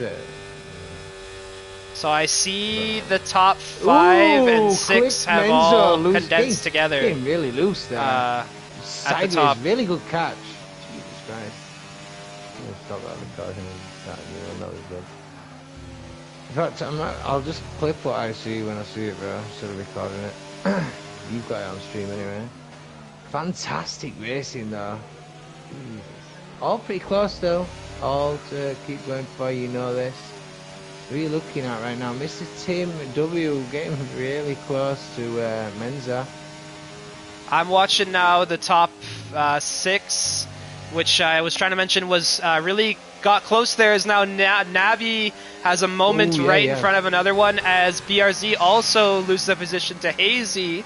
So I see the top 5 and 6 have all condensed together. Getting really loose there. Sideways, top. really good catch. Jesus Christ. I'm gonna stop that recording and start a new one. That was good. In fact, I'll just clip what I see when I see it, bro, instead of recording it. You've got it on stream anyway. Fantastic racing, though. Jesus. All pretty close, though. All to keep going for, you know this. Who are you looking at right now? Mr. Tim W getting really close to Menza. I'm watching now the top 6, which I was trying to mention was really got close there. Is now Navi has a moment in front of another one as BRZ also loses a position to Hazy,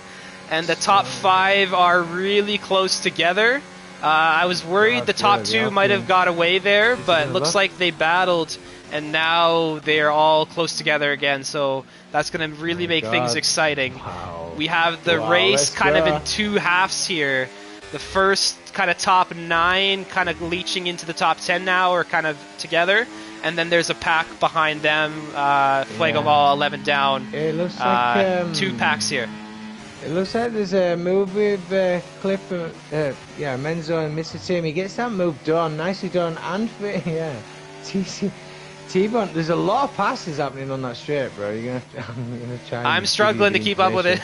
and the top 5 are really close together. I was worried the top 2 might have got away there, but looks like they battled, and now they're all close together again. So that's going to really make things exciting. Wow. We have the race kind of in 2 halves here. The first kind of top 9 kind of leaching into the top 10 now, or kind of together. And then there's a pack behind them, Fuego Ball 11 down. It looks like 2 packs here. It looks like there's a move with Cliff, Menzo and Mr. Tim. He gets that move done, nicely done, and T-Bone. There's a lot of passes happening on that straight, bro. I'm gonna try. I'm struggling to keep up with it.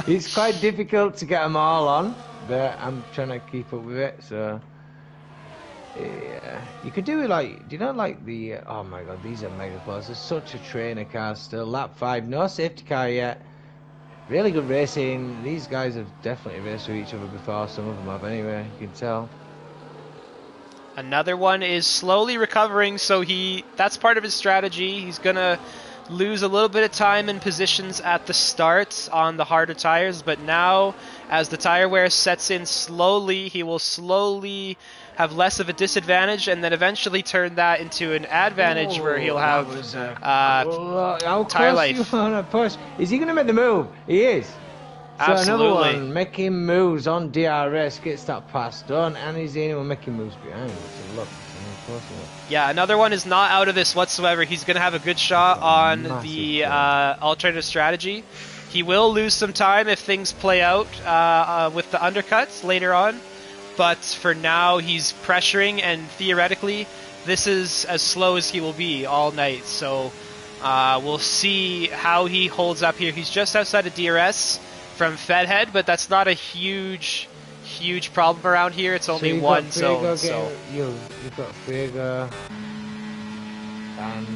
It's quite difficult to get them all on, but I'm trying to keep up with it. So yeah, you could do it like, do you know, like the oh my God, these are mega close. There's such a train of cars still. Lap 5, no safety car yet. Really good racing. These guys have definitely raced with each other before. Some of them have anyway, you can tell. Another one is slowly recovering, so that's part of his strategy. He's gonna lose a little bit of time and positions at the start on the harder tires, but now as the tire wear sets in slowly, he will slowly have less of a disadvantage and then eventually turn that into an advantage where he'll have how tire close life. you want to push? Is he going to make the move? He is. So Absolutely. another one, making moves on DRS, gets that pass done, and he's the only one making moves behind. So look, yeah, another one is not out of this whatsoever. He's going to have a good shot on the alternative strategy. He will lose some time if things play out with the undercuts later on. But for now, he's pressuring, and theoretically, this is as slow as he will be all night. So we'll see how he holds up here. He's just outside of DRS from Fedhead, but that's not a huge problem around here. It's only one zone. So you've got Fuego, and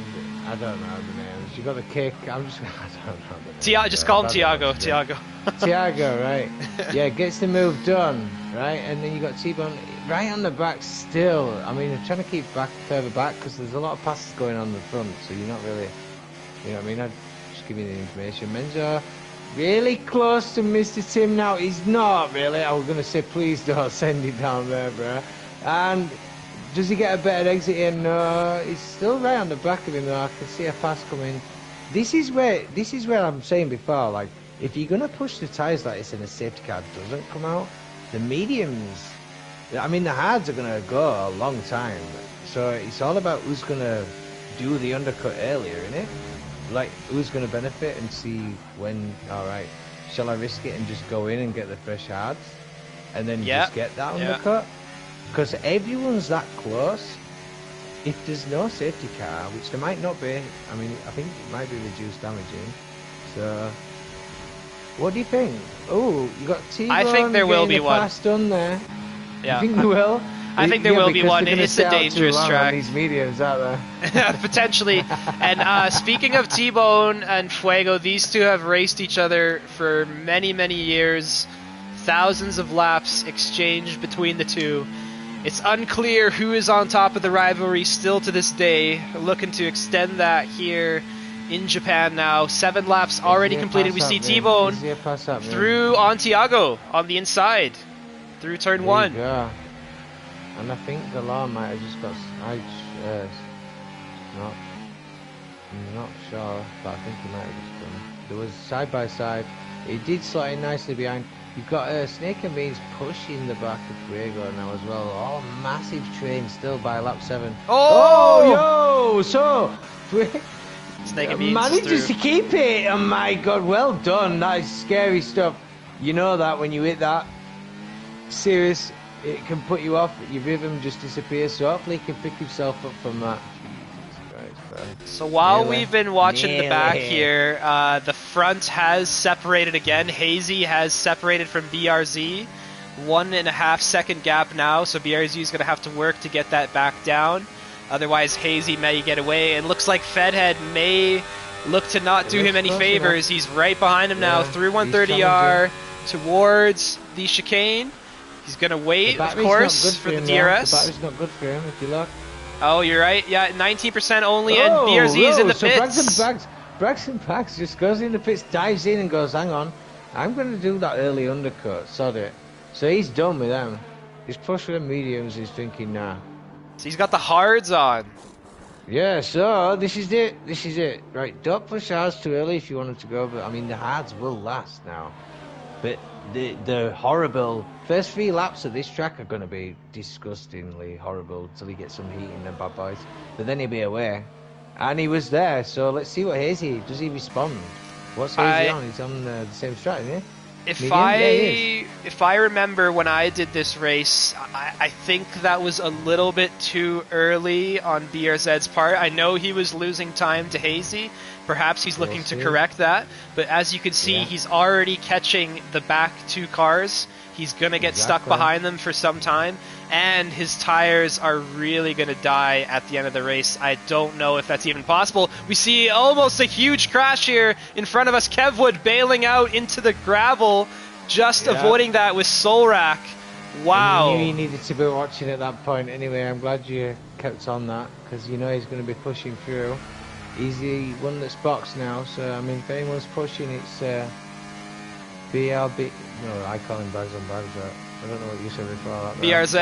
I don't know the names. You got the kick. I don't know. Just call him Tiago. Tiago, right? Yeah, gets the move done, right? And then you got T-Bone right on the back still. I mean, they're trying to keep further back because there's a lot of passes going on the front, so you're not really, you know what I mean? I'd just give you the information. Menzo really close to Mr. Tim now. He's not really. I was going to say, please don't send it down there, bro. And does he get a better exit in? No, he's still right on the back of him though. I can see a pass coming. This is where I'm saying before, like, if you're going to push the tyres like this and the safety car doesn't come out, the mediums, I mean, the hards are going to go a long time. So it's all about who's going to do the undercut earlier, innit? Like, who's going to benefit and see when, alright, shall I risk it and just go in and get the fresh hards? And then just get that undercut? Because everyone's that close. If there's no safety car, which there might not be, I mean, I think it might be reduced damaging. So, what do you think? Oh, you got T-Bone. I think there will be one. Pass done there. Yeah. You think there will? I think there will be one. It's a dangerous track. These mediums out there. Potentially. And speaking of T-Bone and Fuego, these two have raced each other for many, many years. Thousands of laps exchanged between the two. It's unclear who is on top of the rivalry still to this day. Looking to extend that here in Japan now. 7 laps already completed. We see T-Bone through on Tiago on the inside through turn 1. Yeah. And I think the law might have just got. I'm not sure, but I think he might have just done. There was side by side. He did slot in nicely behind. You've got Snake and Beans pushing the back of Fuego now as well. Oh, massive train still by lap 7. Oh, yo! So, Snake and Beans manages to keep it. Oh my god, well done. That is scary stuff. You know that when you hit that. Serious, it can put you off. Your rhythm just disappears. So hopefully he can pick himself up from that. So while we've been watching the back here, the front has separated again. Hazy has separated from BRZ. 1.5 second gap now, so BRZ is going to have to work to get that back down. Otherwise, Hazy may get away. And looks like Fedhead may look to not do him any favors. He's right behind him now through 130R towards the chicane. He's going to wait, of course, for the DRS. The battery's not good for him, if you look. Oh, you're right. Yeah, 19% only, and BRZ is in the pits. So Braxton Pax just goes in the pits, dives in and goes, hang on, I'm going to do that early undercut, sod it. So he's done with them. He's pushing the mediums, he's thinking, nah. So he's got the hards on. Yeah, so this is it. Right, don't push hards too early if you want them to go, but I mean, the hards will last now. But the horrible first 3 laps of this track are going to be disgustingly horrible until he gets some heat in them bad boys. But then he'll be away. And he was there, so let's see what Hazy, does he respond? What's Hazy on? He's on the same track, isn't he? If I remember when I did this race, I think that was a little bit too early on BRZ's part. I know he was losing time to Hazy. Perhaps he's looking to correct that. But as you can see, he's already catching the back 2 cars. He's going to get stuck behind them for some time. And his tires are really going to die at the end of the race. I don't know if that's even possible. We see almost a huge crash here in front of us. Kevwood bailing out into the gravel, just avoiding that with Solrak. Wow. I knew you needed to be watching at that point. Anyway, I'm glad you kept on that, because you know he's going to be pushing through. He's the one that's boxed now. So I mean, if anyone's pushing, it's BRB. No, I call him bags on bags. I don't know what you said before that. BRZ.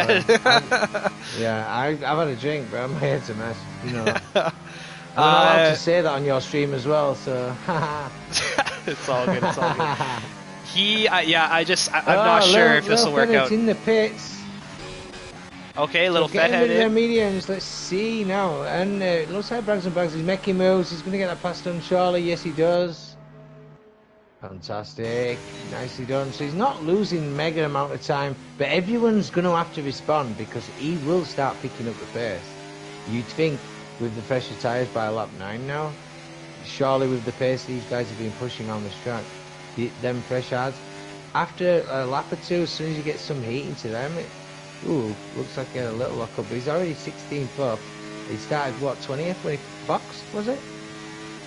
I've had a drink, but my head's a mess. You know that. I'm not allowed to say that on your stream as well, so. It's all good. It's all good. I'm not sure if this will work out. In the pits. Okay, little fat head in. Mediums. Let's see now, and it looks like Bags and Bags is making moves. He's going to get that pass done, surely. Yes, he does. Fantastic, nicely done. So he's not losing mega amount of time, but everyone's going to have to respond because he will start picking up the pace. You'd think with the fresher tyres by lap 9 now, surely with the pace these guys have been pushing on this track, them fresh ads, after a lap or two, as soon as you get some heat into them, looks like a little lock up, but he's already 16th up. He started, what, 20th when he boxed, was it?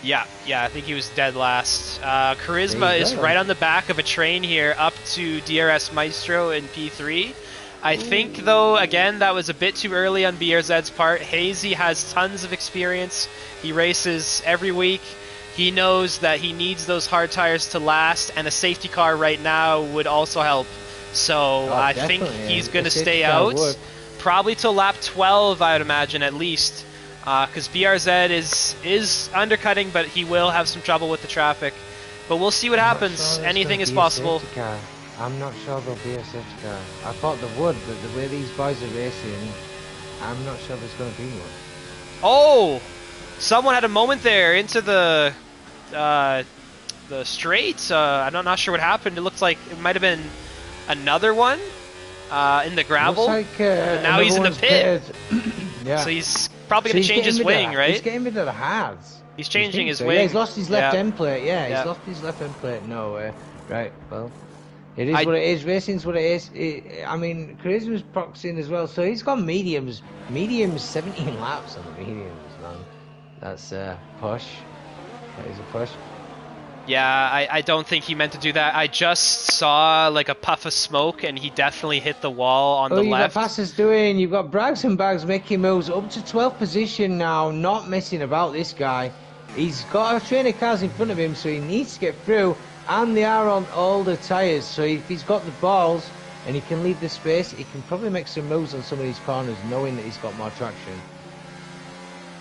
Yeah, I think he was dead last. Charisma is right on the back of a train here, up to DRS Maestro in P3. I think, though, again, that was a bit too early on BRZ's part. Hazy has tons of experience. He races every week. He knows that he needs those hard tires to last, and a safety car right now would also help. So I think he's going to stay out, probably till lap 12, I would imagine, at least. Because BRZ is undercutting, but he will have some trouble with the traffic. But we'll see what happens. Anything is possible. I'm not sure there'll be a safety car. I thought there would, but the way these boys are racing, I'm not sure there's going to be one. Oh! Someone had a moment there into the straight. I'm not sure what happened. It looks like it might have been another one in the gravel. Looks like, now he's in the pit. Yeah. So he's probably going to change his wing, right? He's getting rid of the hards. He's changing his wing. Yeah, he's lost his left end plate. Yeah, he's lost his left end plate. No way. Right, well, it is what it is. Racing's what it is. I mean, Charisma's boxing as well, so he's got mediums. Mediums, 17 laps on the mediums, man. That's a push. That is a push. Yeah, I don't think he meant to do that. I just saw like a puff of smoke, and he definitely hit the wall on the left. You've got fastest doing. You've got Brags and Bags making moves up to 12th position now. Not messing about, this guy. He's got a train of cars in front of him, so he needs to get through. And they are on all the tyres, so if he's got the balls and he can leave the space, he can probably make some moves on some of these corners, knowing that he's got more traction.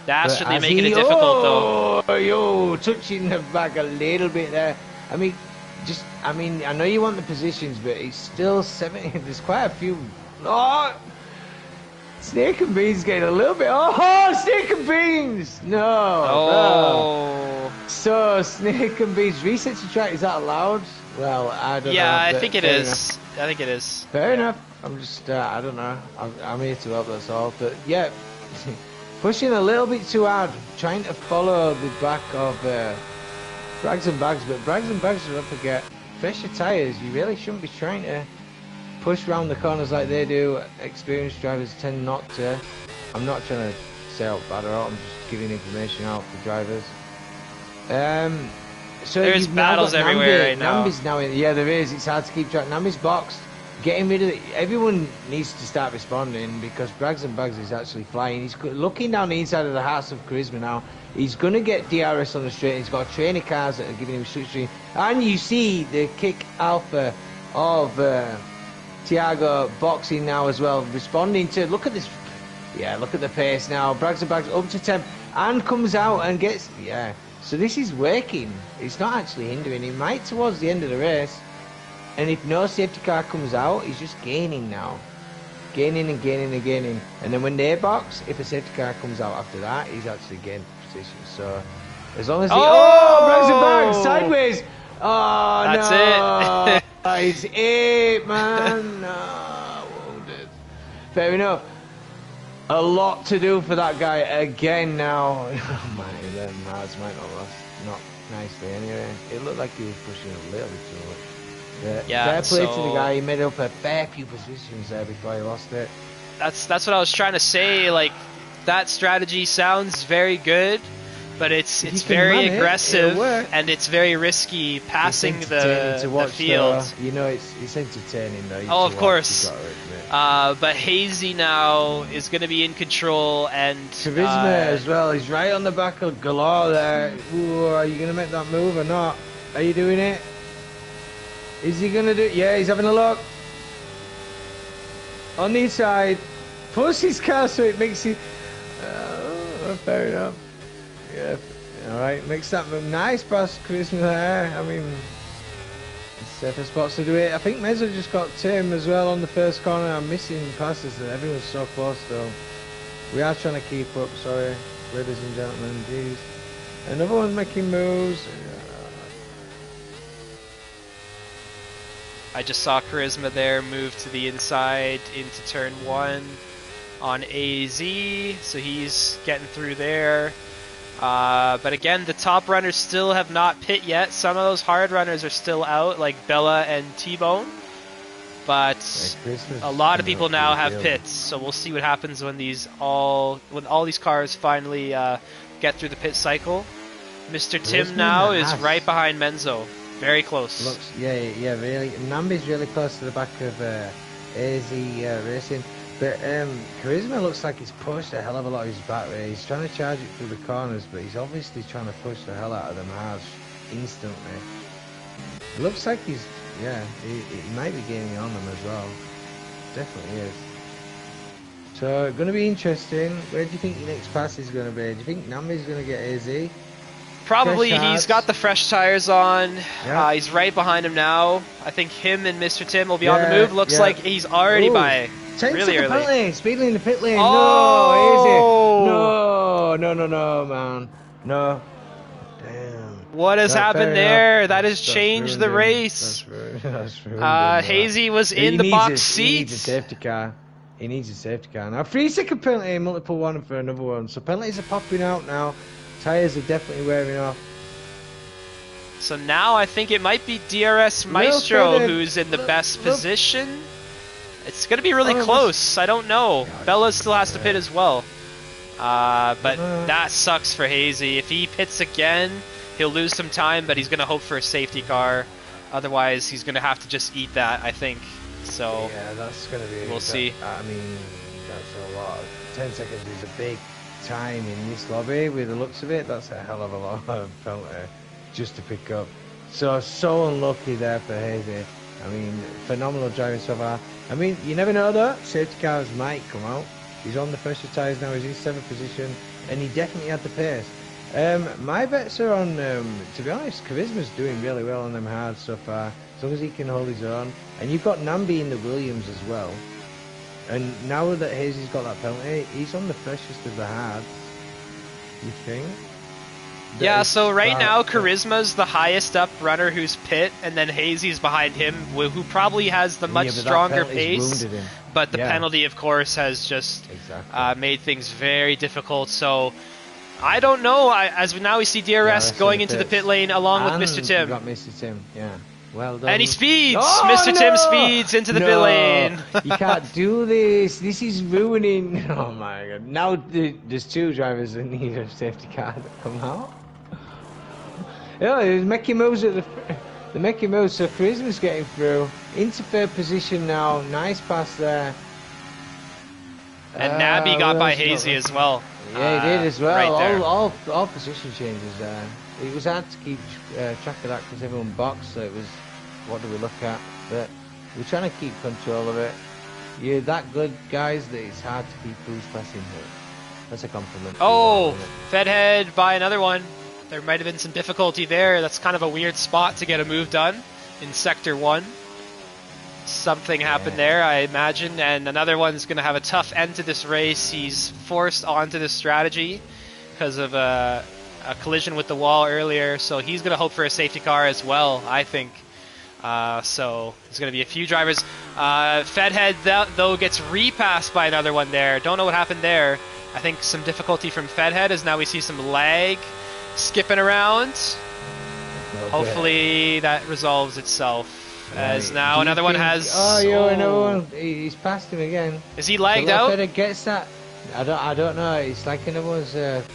That's really making it difficult, though. Yo, touching the back a little bit there. I mean, I know you want the positions, but it's still 70. There's quite a few. Oh, Snake and Beans getting a little bit. Oh, Snake and Beans! No. Oh. So Snake and Beans reset to track. Is that allowed? Well, I don't know. Yeah, I think it is. I think it is. Fair enough. I'm just, I don't know. I'm here to help. That's all. But yeah. Pushing a little bit too hard, trying to follow the back of Brags and Bags, but Brags and Bags, don't forget, fresher tyres, you really shouldn't be trying to push around the corners like they do. Experienced drivers tend not to. I'm not trying to say out bad or out, I'm just giving information out for drivers. So there's battles everywhere right now. Nambi's now in, yeah, there is, it's hard to keep track. Nambi's boxed. Getting rid of it. Everyone needs to start responding because Brags and Bags is actually flying. He's looking down the inside of the house of Charisma now. He's going to get DRS on the straight. He's got a train of cars that are giving him slipstream. And you see the kick alpha of Thiago boxing now as well, responding to, look at this. Yeah, look at the pace now. Brags and Bags up to 10 and comes out and gets, yeah. So this is working. It's not actually hindering him. Right towards the end of the race. And if no safety car comes out, he's just gaining now. Gaining and gaining and gaining. And then when they box, if a safety car comes out after that, he's actually gained position. So, as long as he... Brags and Bags, sideways! Oh, That's no! He's 8, man! No, wounded. Fair enough. A lot to do for that guy again now. Oh, man, the Mars might not last. Not nicely anyway. It looked like he was pushing a little bit too much. Yeah, fair play to the guy. He made up a fair few positions there before he lost it. That's what I was trying to say. Like, that strategy sounds very good, but it's If you can very man it, aggressive it'll work. and it's very risky passing It's entertaining to the watch, field. though. You know, it's entertaining though. Oh, to of watch, course. you gotta admit. But Hazy now is going to be in control, and Charisma as well. He's right on the back of Galore there. Ooh, are you gonna make that move or not? Are you doing it? Is he gonna do it? Yeah, he's having a look. On the inside, push his car so it makes it. Fair enough. Yeah. All right, makes that move. Nice pass, Charisma there. I mean, safer spots to do it. I think Mezzo just got Tim as well on the first corner. I'm missing passes. Everyone's so close though. We are trying to keep up. Sorry, ladies and gentlemen. Jeez. Another one's making moves. I just saw Charisma there move to the inside into turn 1 on AZ, so he's getting through there. But again, the top runners still have not pit yet. Some of those hard runners are still out, like Bella and T-Bone. But a lot of people now have pits, so we'll see what happens when all these cars finally get through the pit cycle. Mr. Tim now is right behind Menzo, very close. Looks, yeah, really. Nambi's really close to the back of AZ Racing. But Charisma looks like he's pushed a hell of a lot of his back there. He's trying to charge it through the corners, but he's obviously trying to push the hell out of them hard instantly. It looks like he's, he might be gaining on them as well. Definitely is. So, going to be interesting. Where do you think your next pass is going to be? Do you think Nambi's going to get AZ? Probably. He's got the fresh tires on. Yeah. He's right behind him now. I think him and Mr. Tim will be on the move. Looks like he's already by really early. Penalty. Speeding in the pit lane. Oh! No, man. No. Damn. What has happened there? That has That's changed the race. That's ruined him. Hazy was in the box seat. He needs a safety car. He needs a safety car now. 3-second penalty, multiple one for another one. So penalties are popping out now. Tires are definitely wearing off. So now I think it might be DRS Maestro who's in the best position. It's going to be really close. I don't know. Bella still has to pit as well. But that sucks for Hazy. If he pits again, he'll lose some time, but he's going to hope for a safety car. Otherwise, he's going to have to just eat that, I think. So yeah, that's going to be. We'll see. I mean, that's a lot. 10 seconds is a big time in this lobby. With the looks of it, that's a hell of a lot of penalty just to pick up. So unlucky there for Hazy. I mean, phenomenal driving so far. I mean, you never know though. Safety cars might come out. He's on the fresher tyres now. He's in 7th position, and he definitely had the pace. My bets are on, to be honest, Charisma's doing really well on them hards so far, as long as he can hold his own. And you've got Nambi in the Williams as well. And now that Hazy's got that penalty, he's on the freshest of the hards. You think? Yeah, so right now Charisma's the highest up runner who's pit, and then Hazy's behind him, who probably has the much stronger pace. But the penalty, of course, has just made things very difficult. So I don't know. Now we see DRS going into the pit lane along with Mr. Tim. Got Mr. Tim, yeah. Well done. And he speeds! Mr. Tim speeds into the pit lane. You can't do this. This is ruining. Oh my god. Now there's 2 drivers that need a safety car that come out. Yeah, he's making moves at the making moves, so Charisma's getting through. Into 3rd position now. Nice pass there. And Nabi got by Hazy as well. Yeah, he did as well. Right all position changes there. It was hard to keep track of that because everyone boxed, so it was, what do we look at? But we're trying to keep control of it. You're that good, guys, that it's hard to keep who's passing here. That's a compliment. Oh, Fedhead by another one. There might have been some difficulty there. That's kind of a weird spot to get a move done in Sector 1. Something happened there, I imagine, and another one's going to have a tough end to this race. He's forced onto this strategy because of a collision with the wall earlier, so he's going to hope for a safety car as well, I think. So there's going to be a few drivers. Fedhead, though, gets repassed by another one there. Don't know what happened there. I think some difficulty from Fedhead as now we see some lag skipping around. Hopefully that resolves itself. As now another one has... another one. He's passed him again. Is he lagged out? Fedhead gets that. I don't know. It's like another one's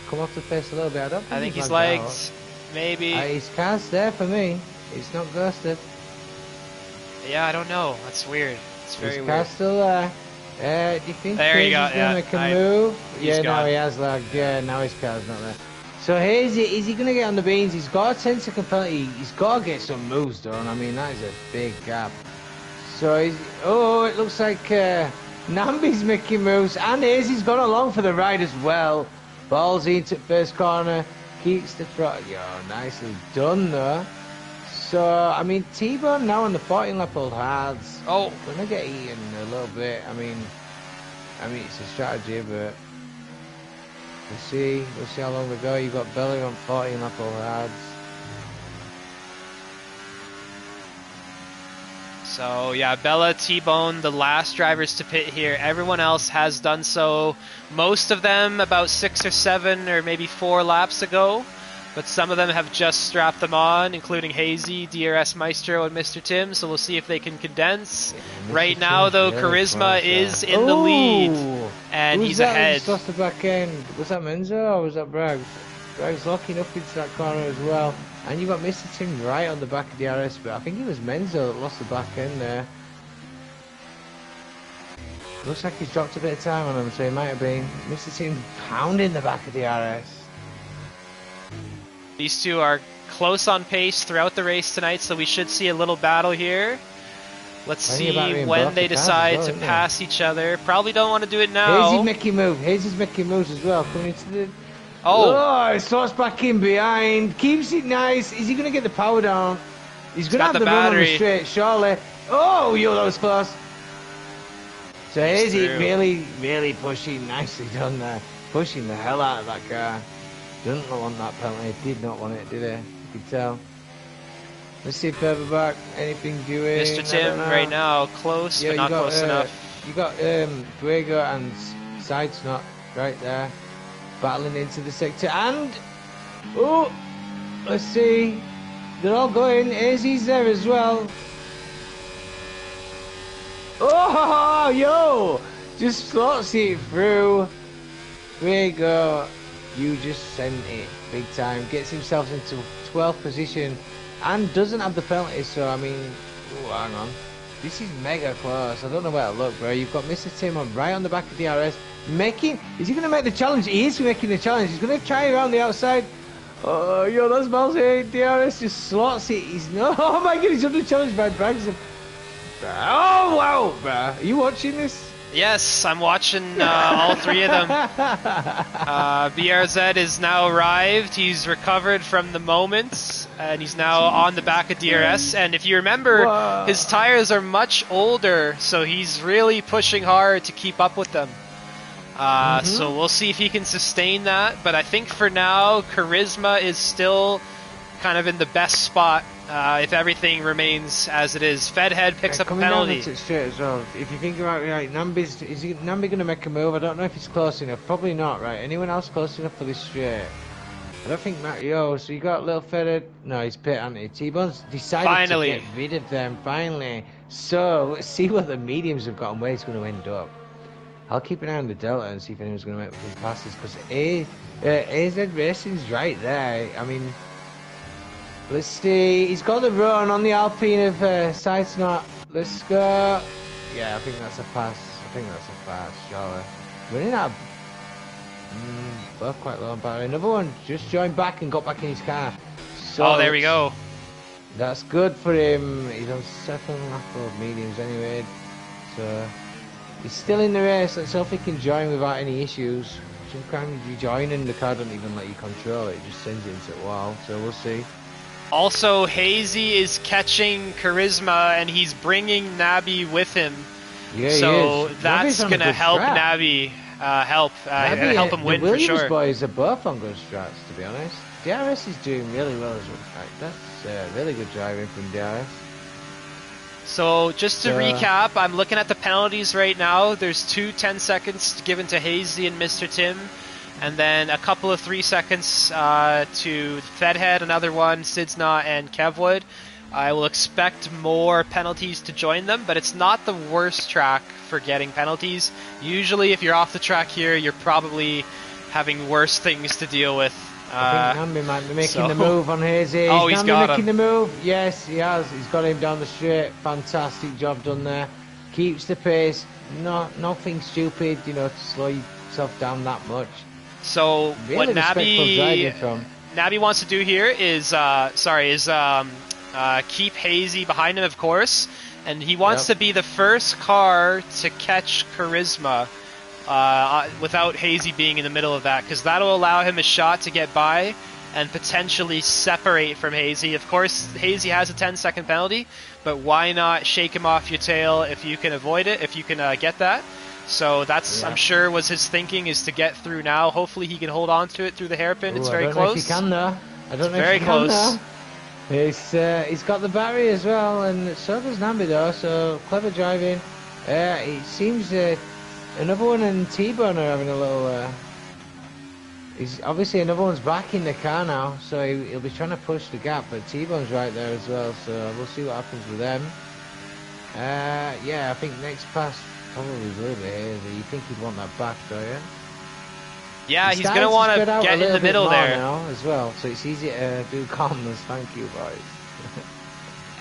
come off the face a little bit. I don't think I think he's lagged out. lagged. Maybe. His car's there for me. It's not ghosted. Yeah, I don't know. That's weird. It's very His weird. car's still there. Do you think There you Hayes go, is going yeah, to make a move? he's Yeah, now gone. he has lagged. Yeah, now his car's not there. So Hayes, is he going to get on the beans? He's got a 10-second penalty. He's got to get some moves done. I mean, that is a big gap. So it looks like Nambi's making moves, and Hayes gone along for the ride as well. Balls into first corner, keeps the front. Yo, nicely done though. So I mean, T-Bone now on the 14 lap old hards. Oh, Gonna get eaten a little bit. I mean, it's a strategy, but we'll see how long we go. You've got Belly on 14 lap old hards. so yeah, Bella, T-Bone, the last drivers to pit here. Everyone else has done so. Most of them about 6 or 7 or maybe 4 laps ago. But some of them have just strapped them on, including Hazy, DRS Maestro, and Mr. Tim. So we'll see if they can condense. Yeah, Right Mr. now, Tim's though, really Charisma close, is in the lead, Ooh. and Who's he's that ahead. Just lost the back end. Was that Menzo or was that Braggs? Braggs locking up into that corner as well. And you got Mr. Tim right on the back of DRS, but I think it was Menzo that lost the back end there. Looks like he's dropped a bit of time on him, so he might have been. Mr. Tim pounding the back of DRS. These two are close on pace throughout the race tonight, so we should see a little battle here. Let's Plenty of battery see in when both they the cars as decide well, to isn't there? pass each other. Probably don't want to do it now. Hazy's making moves. Hazy's making moves as well. Coming into the... Oh, He slots back in behind. Keeps it nice. Is he going to get the power down? He's going to got have the the run on the battery. straight, surely. Oh, yo, that was close. So Hazy through. really pushing. Nicely done there. Pushing the hell out of that car. Didn't want that penalty. Did not want it, did he? You could tell. Let's see Paperback. Anything doing? Mr. Tim right now, close, Yeah, but not close enough. You got Fuego and Sidesnot right there, battling into the sector, and let's see, they're all going. AZ's there as well. Oh, yo, just slots it through. Fuego, you just sent it big time. Gets himself into 12th position and doesn't have the penalty. So I mean, hang on. This is mega close. I don't know where to look, bro. You've got Mr. Tim on right on the back of DRS. Is he going to make the challenge? He is making the challenge. He's going to try around the outside. Oh, yo, that's Miles here. DRS just slots it. Oh my god, he's under challenge by Braggs. Oh, wow, bro. Are you watching this? Yes, I'm watching all 3 of them. BRZ is now arrived. He's recovered from the moment, and he's now on the back of DRS. And if you remember, Whoa. his tires are much older, so he's really pushing hard to keep up with them. So we'll see if he can sustain that. But I think for now, Charisma is still kind of in the best spot if everything remains as it is. Fedhead picks up a Coming down penalty. into it straight as well. If you think about it, right, Nambi going to make a move? I don't know if he's close enough. Probably not, right? Anyone else close enough for this straight? I don't think Mario. So you got Little Fedhead. No, he's pit, hasn't he? T-Bone's decided Finally. to get rid of them, finally. So let's see what the mediums have got and where it's going to end up. I'll keep an eye on the Delta and see if anyone's going to make some passes, because AZ Racing's right there. I mean, let's see. He's got the run on the Alpine of Sidesnot. Let's go. Yeah, I think that's a pass. Surely. Running out of... both quite low on battery. Another one just joined back and got back in his car. So Oh, there we go. That's good for him. He's on 7 lap of mediums anyway. So he's still in the race. Let's hope he can join without any issues. Sometimes you join and the car doesn't even let you control it. It just sends it into a wall. So we'll see. Also, Hazy is catching Charisma, and he's bringing Nabi with him. Yeah, So he is. that's Nabi's on a going to good help strat. Nabi Nabi, help him win the for Williams sure. boys are both on good strats, to be honest. DRS is doing really well as well. That's really good driving from DRS. So just to recap, I'm looking at the penalties right now. There's 2 10 seconds given to Hazy and Mr. Tim, and then a couple of 3 seconds to Fedhead, another one, Sidsnot, and Kevwood. I will expect more penalties to join them, but it's not the worst track for getting penalties. Usually if you're off the track here, you're probably having worse things to deal with. I think Nambi might be making the move on Hazy. Oh, he's got making him. the move. Yes, he has. He's got him down the straight. Fantastic job done there. Keeps the pace. Nothing stupid, you know, to slow yourself down that much. So really what Nabi wants to do here is keep Hazy behind him, of course, and he wants to be the first car to catch Charisma without Hazy being in the middle of that, because that'll allow him a shot to get by and potentially separate from Hazy. Of course, Hazy has a 10-second penalty, but why not shake him off your tail if you can avoid it, if you can get that? So that's, I'm sure, was his thinking, is to get through now. Hopefully he can hold on to it through the hairpin. It's very close. I don't know if he can, though. I don't know very if he close. can, though. He's got the battery as well, and so does Nambi, though, so clever driving. It seems another one and T-Bone are having a little... He's obviously another one's back in the car now, so he'll be trying to push the gap, but T-Bone's right there as well, so we'll see what happens with them. Yeah, I think next pass probably will be Hazy. You think he'd want that back, don't you? Yeah, he's going to want to get in the middle there now as well, so it's easy to do calmness. Thank you, boys.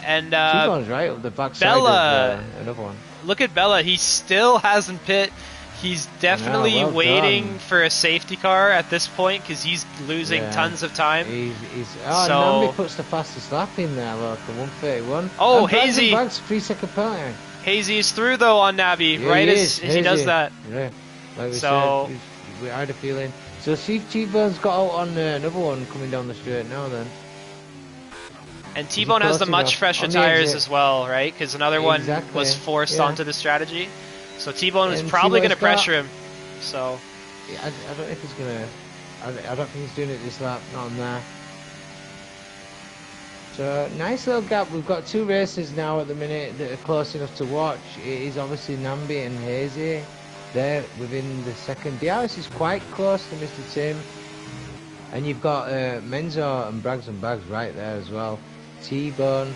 And T-Bone's right up the backside Bella, of another one. Look at Bella. He still hasn't pit. He's definitely waiting for a safety car at this point because he's losing tons of time. Nambi puts the fastest lap in there, look, the 131. Oh, Hazy! 3-second penalty. Hazy is through though on Nabi, right as he does that. Yeah, like we said, we had a feeling. So see if T-Bone's got out on another one coming down the straight now then. And T-Bone has the much fresher tires as well, right? Because another one was forced onto the strategy. So T-Bone is probably going to pressure him. So yeah, I don't know if he's going to... I don't think he's doing it this lap, not on there. So, nice little gap. We've got two races now at the minute that are close enough to watch. It is obviously Nambi and Hazy. They're within the second. DRS is quite close to Mr. Tim. And you've got Menzo and Brags and Bags right there as well. T-Bone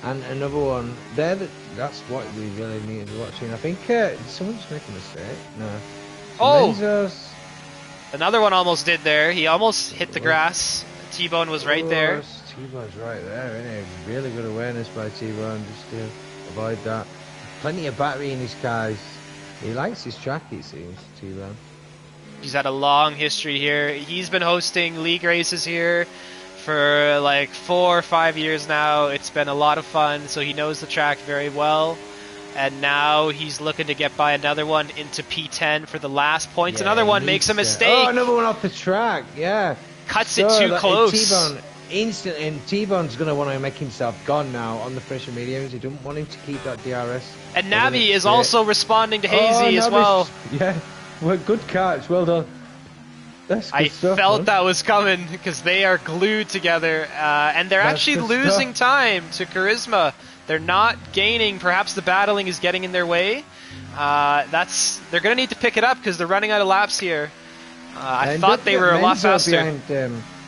and another one. That's what we really need to be watching. I think someone's making a mistake. No. So Menzo's... Another one almost did there. He almost hit the grass. T-Bone was right there. T-Bone's right there, isn't he? Really good awareness by T-Bone just to avoid that. Plenty of battery in his cars. He likes his track, it seems, T-Bone. He's had a long history here. He's been hosting league races here for like 4 or 5 years now. It's been a lot of fun, so he knows the track very well. And now he's looking to get by another one into P10 for the last points. Another one makes a mistake. Oh, another one off the track, yeah. Cuts it too close. T-Bone instantly, and T-Bone's going to want to make himself gone now on the fresher mediums. He doesn't want him to keep that DRS. And Nabi is also responding to Hazy as well. Yeah, well, good catch, well done. That's good stuff, felt that was coming because they are glued together, and they're actually losing time to Charisma. They're not gaining. Perhaps the battling is getting in their way. They're going to need to pick it up because they're running out of laps here. I thought they were a lot faster.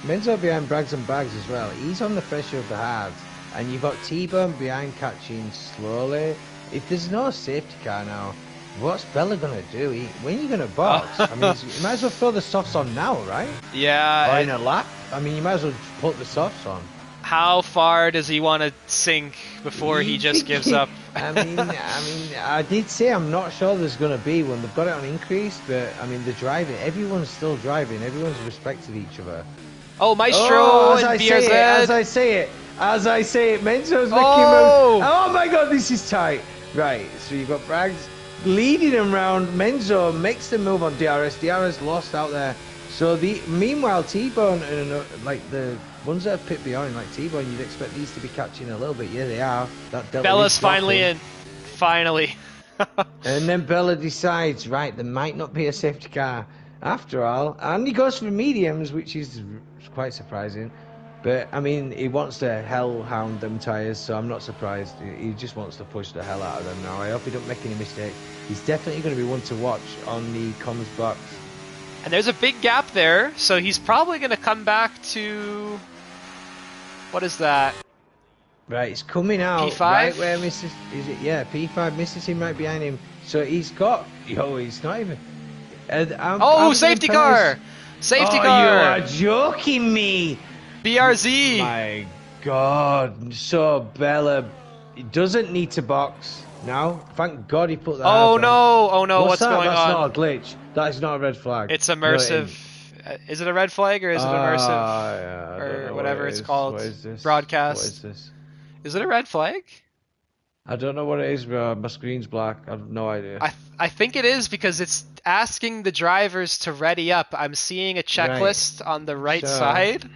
Menzo behind Brags and Bags as well. He's on the fresher of the hards, and you've got T-Bone behind catching slowly. If there's no safety car now, what's Bella gonna do? When are you gonna box? I mean, you might as well throw the softs on now, right? Yeah. Or in a lap. I mean, you might as well put the softs on. How far does he want to sink before he just gives up? I did say I'm not sure there's going to be one. They've got it on increase, but I mean, they're driving. Everyone's still driving. Everyone's respected each other. Oh, Maestro and BRZ. As I say it, Menzo's making moves. Oh my God, this is tight. Right, so you've got Brags leading him round. Menzo makes the move on DRS. DRS lost out there. So meanwhile, T-Bone and like the ones that are pit behind, like T-Bone, you'd expect these to be catching a little bit. Yeah, they are. Bella's finally in. Finally. And then Bella decides, right, there might not be a safety car after all. And he goes for mediums, which is quite surprising. But, I mean, he wants to hellhound them tyres, so I'm not surprised. He just wants to push the hell out of them now. I hope he don't make any mistakes. He's definitely going to be one to watch on the comms box. And there's a big gap there, so he's probably going to come back to... What is that? Right, it's coming out. P5? Right where Mrs. Is it? Yeah, P5 misses him right behind him. So he's got. Yo, he's not even. Oh, safety car! Safety Oh, car! you are joking me! BRZ! My God! So Bella doesn't need to box now. Thank God he put that. Oh on. no! Oh no! What's that? going That's on? not a glitch. That is not a red flag. It's No, immersive. Is it a red flag or is it immersive? Yeah, I don't Or know whatever what it's is. called. What is this? Broadcast. What is this? Is it a red flag? I don't know what it is, bro. My screen's black. I have no idea. I think it is because it's asking the drivers to ready up. I'm seeing a checklist on the right side.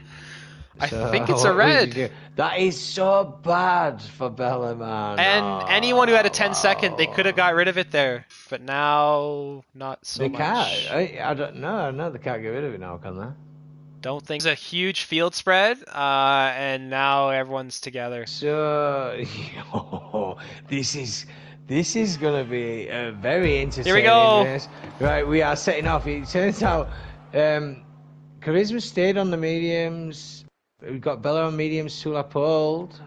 I think it's a red. That is so bad for Bella, man. And anyone who had a 10-second, they could have got rid of it there. But now, not so they much. Can't. I don't know. No, they can't get rid of it now, can they? Don't think it's a huge field spread, and now everyone's together. So, this is gonna be a very entertaining Here we go. race. Right, we are setting off. It turns out, Charisma stayed on the mediums. We've got Bella on mediums, Sula pulled.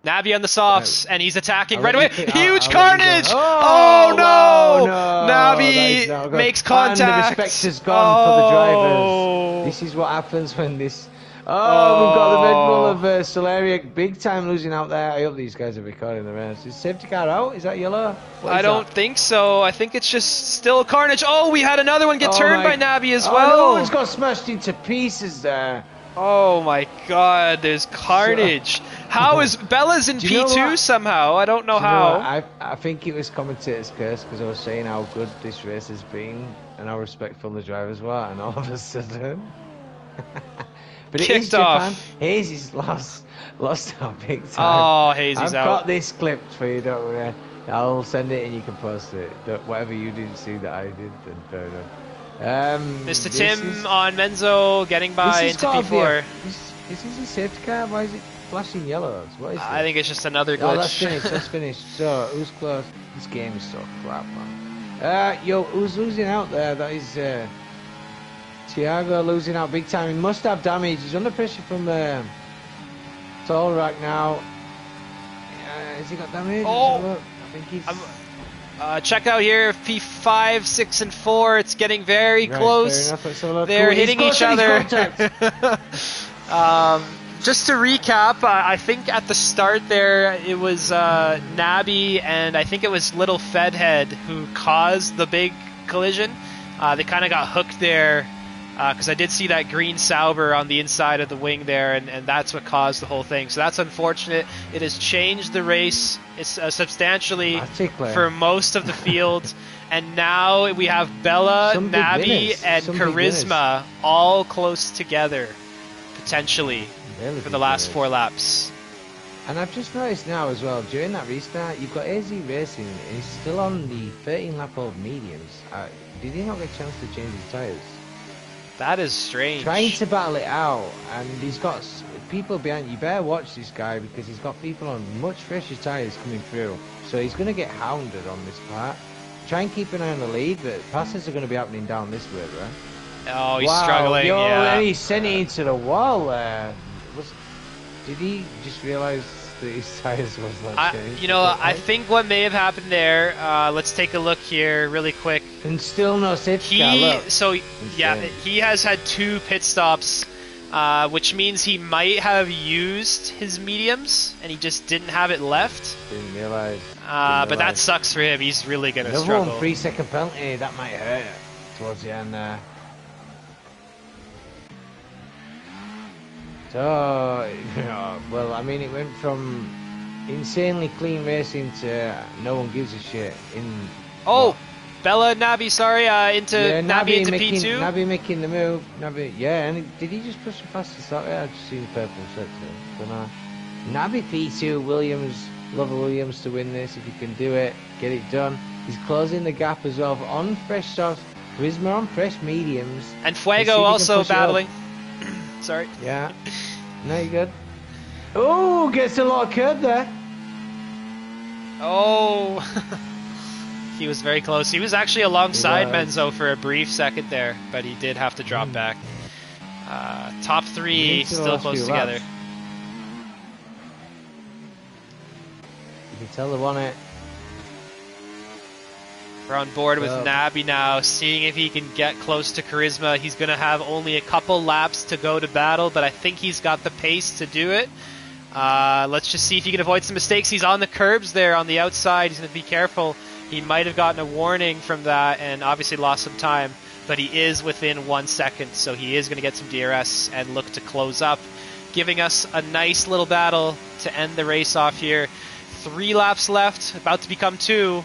Navi on the softs, and he's attacking right let away. you Huge I'll let you carnage! go. Oh, wow, no! that is not Navi good. makes contact. And the respect is gone for the drivers. This is what happens when this. Oh, we've got the Red Bull of Solaria big time losing out there. I hope these guys are recording the race. Is safety car out? Is that yellow? I don't think so. I think it's just still carnage. Oh, we had another one get turned by Navi as well. Oh, no, it's got smashed into pieces there. Oh my God, there's carnage. How is Bella's in P2 somehow? I don't know how. I think it was commentator's curse because I was saying how good this race has been and how respectful the drivers were, and all of a sudden. But it is Japan. Hazy's lost out big time. Oh, Hazy's out. I've got this clipped for you, don't worry. I'll send it and you can post it. Whatever you didn't see that I did, then fair enough. Mr. Tim on Menzo getting by into P4. Is this a safety car? Why is it flashing yellow? What is it? I think it's just another glitch. Oh, that's finished. That's finished. So, who's close? This game is so crap, man. Yo, who's losing out there? That is Thiago losing out big time. He must have damage. He's under pressure from Tolrak now. Has he got damage? Oh! I think he's... check out here, P5, 6, and 4. It's getting very close. They're hitting each other. Just to recap, I think at the start there it was Nabi and I think it was Little Fedhead who caused the big collision. They kind of got hooked there because I did see that green Sauber on the inside of the wing there, and that's what caused the whole thing. So that's unfortunate. It has changed the race substantially for most of the field. And now we have Bella, Nabi, and Charisma all close together, potentially, for the last 4 laps. And I've just noticed now as well, during that restart, you've got AZ Racing, and he's still on the 13-lap old mediums. Did he not get a chance to change his tyres? That is strange. Trying to battle it out, and he's got people behind. You better watch this guy because he's got people on much fresher tyres coming through. So he's going to get hounded on this part. Try and keep an eye on the lead, but passes are going to be happening down this way, right? Oh, he's struggling. Yo, yeah. And he's sent it into the wall there. Did he just realise that his tyres was not changed? You know, I think what may have happened there. Let's take a look here, really quick. And still no safety car. Look. So yeah, he has had 2 pit stops, which means he might have used his mediums and he just didn't have it left. Didn't realise. But that sucks for him. He's really gonna struggle. Another 3-second penalty. That might hurt towards the end there. So, well, I mean, it went from insanely clean racing to no one gives a shit. Bella, Nabi, sorry, into Nabi into P2. Nabi making the move. Nabi, and did he just push him past the start? I've just seen the purple sector. Nabi P2, Williams, Lover Williams to win this if he can do it, get it done. He's closing the gap as well on fresh softs. Charisma on fresh mediums. And Fuego also battling. Sorry. Yeah. No, you're good. Oh, gets a lot of curb there. Oh. He was very close. He was actually alongside Menzo for a brief second there, but he did have to drop back. Top 3 still close together. tell they want it. We're on board with Nabi now, seeing if he can get close to Charisma. He's going to have only a couple laps to go to battle, but I think he's got the pace to do it. Let's just see if he can avoid some mistakes. He's on the curbs there on the outside. He's going to be careful. He might have gotten a warning from that and obviously lost some time, but he is within 1 second, so he is going to get some DRS and look to close up, giving us a nice little battle to end the race off here. 3 laps left, about to become 2.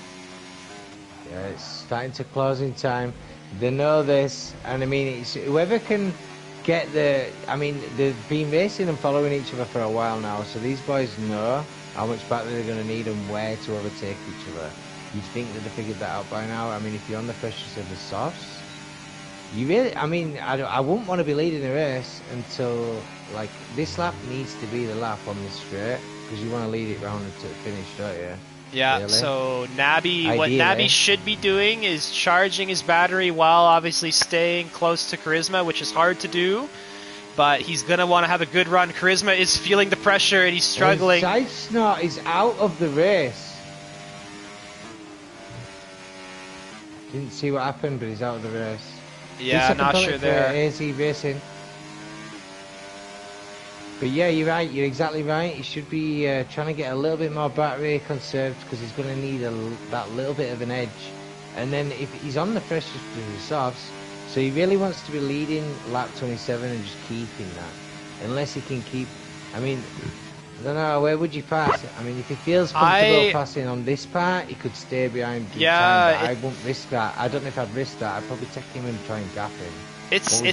Yeah, it's starting to closing time. They know this, and I mean, it's whoever can get the. I mean, they've been racing and following each other for a while now, so these boys know how much battery they're going to need and where to overtake each other. You'd think that they figured that out by now. I mean, if you're on the freshest of the softs, you really. I mean, I wouldn't want to be leading the race until like this lap needs to be the lap on the straight because you want to lead it round to the finish, don't you? Yeah, really? So Nabi, Ideally. what Nabi should be doing is charging his battery while obviously staying close to Charisma, which is hard to do, but he's going to want to have a good run. Charisma is feeling the pressure and he's struggling. Side Snort is out of the race. Didn't see what happened, but he's out of the race. Yeah, not sure there. AZ Racing. But yeah, you're right. You're exactly right. He should be trying to get a little bit more battery conserved because he's going to need that little bit of an edge. And then if he's on the freshest of the softs, so he really wants to be leading lap 27 and just keeping that. Unless he can keep. I mean, I don't know. Where would you pass? I mean, if he feels comfortable passing on this part, he could stay behind. Yeah, I won't risk that. I don't know if I'd risk that. I'd probably take him and try and gap him. It's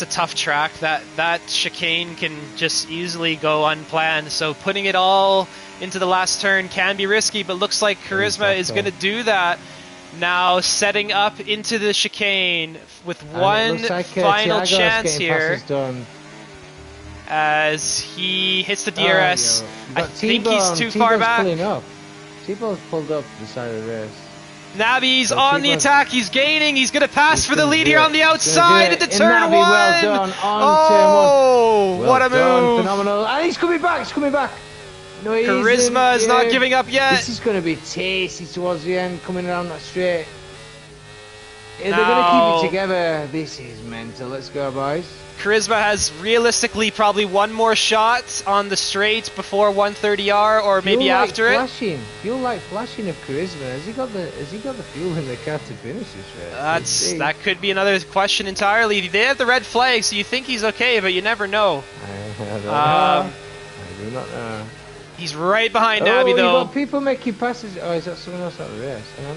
a tough track. That chicane can just easily go unplanned. So putting it all into the last turn can be risky. But looks like Charisma is going to do that now, setting up into the chicane with one final chance here. As he hits the DRS, I think he's too far back. T-Ball's pulled up the side of the race. Nabi's on the attack, he's gaining, he's going to pass for the lead here on the outside into turn 1! Well done on turn 1. What a move! Phenomenal. And he's coming back, No, Charisma is not giving up yet. This is going to be tasty towards the end, coming around that straight. They're going to keep it together. This is mental. Let's go, boys. Charisma has realistically probably one more shot on the straight before 130R or maybe after it. Feel like flashing of Charisma. Has he got the fuel in the car to finish this race? That could be another question entirely. They have the red flag, so you think he's okay, but you never know. I do not know. He's right behind Nabi though. You've got people making passes. Oh, is that someone else out of the race? Hang on.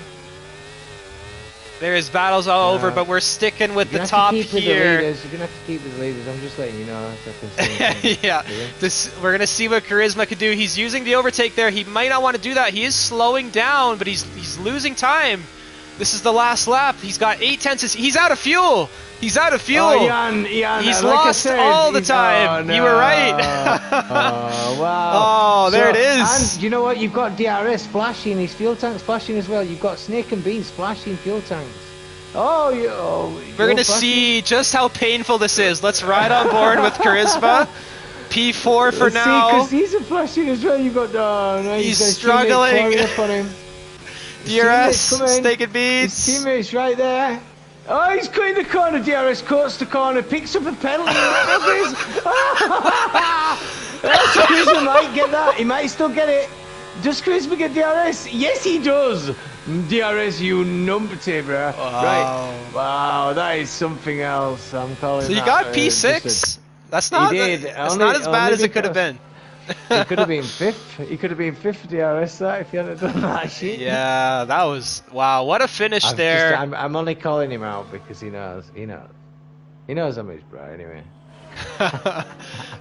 There's battles all over, but we're sticking with the top here. You're going to have to keep with the leaders. I'm just letting you know. Yeah. We're going to see what Charisma can do. He's using the overtake there. He might not want to do that. He is slowing down, but he's losing time. This is the last lap. He's got 8 tenths. He's out of fuel. He's out of fuel. Oh, Jan, he's lost all the time. No. You were right. Oh, wow. Oh, there it is. And you know what? You've got DRS flashing. His fuel tank's flashing as well. You've got Snake and Beans flashing fuel tanks. We're going to see just how painful this is. Let's ride on board with Charisma. P4 for now. Because he's a flashing as well. You've got he's struggling. DRS, Snake and Beans. His teammate's right there. Oh, he's cutting the corner. DRS cuts the corner, picks up a penalty. Charisma might get that. He might still get it. Does Charisma get DRS? Yes, he does. DRS, you numpty, bro. Wow. Right. Wow, that is something else. I'm calling that. So you got P6. That's not as bad as it could have been. He could have been fifth. He could have been fifth DRS that if he hadn't done that shit. Yeah, that was wow. What a finish there. I'm only calling him out because he knows. He knows I'm his bro anyway.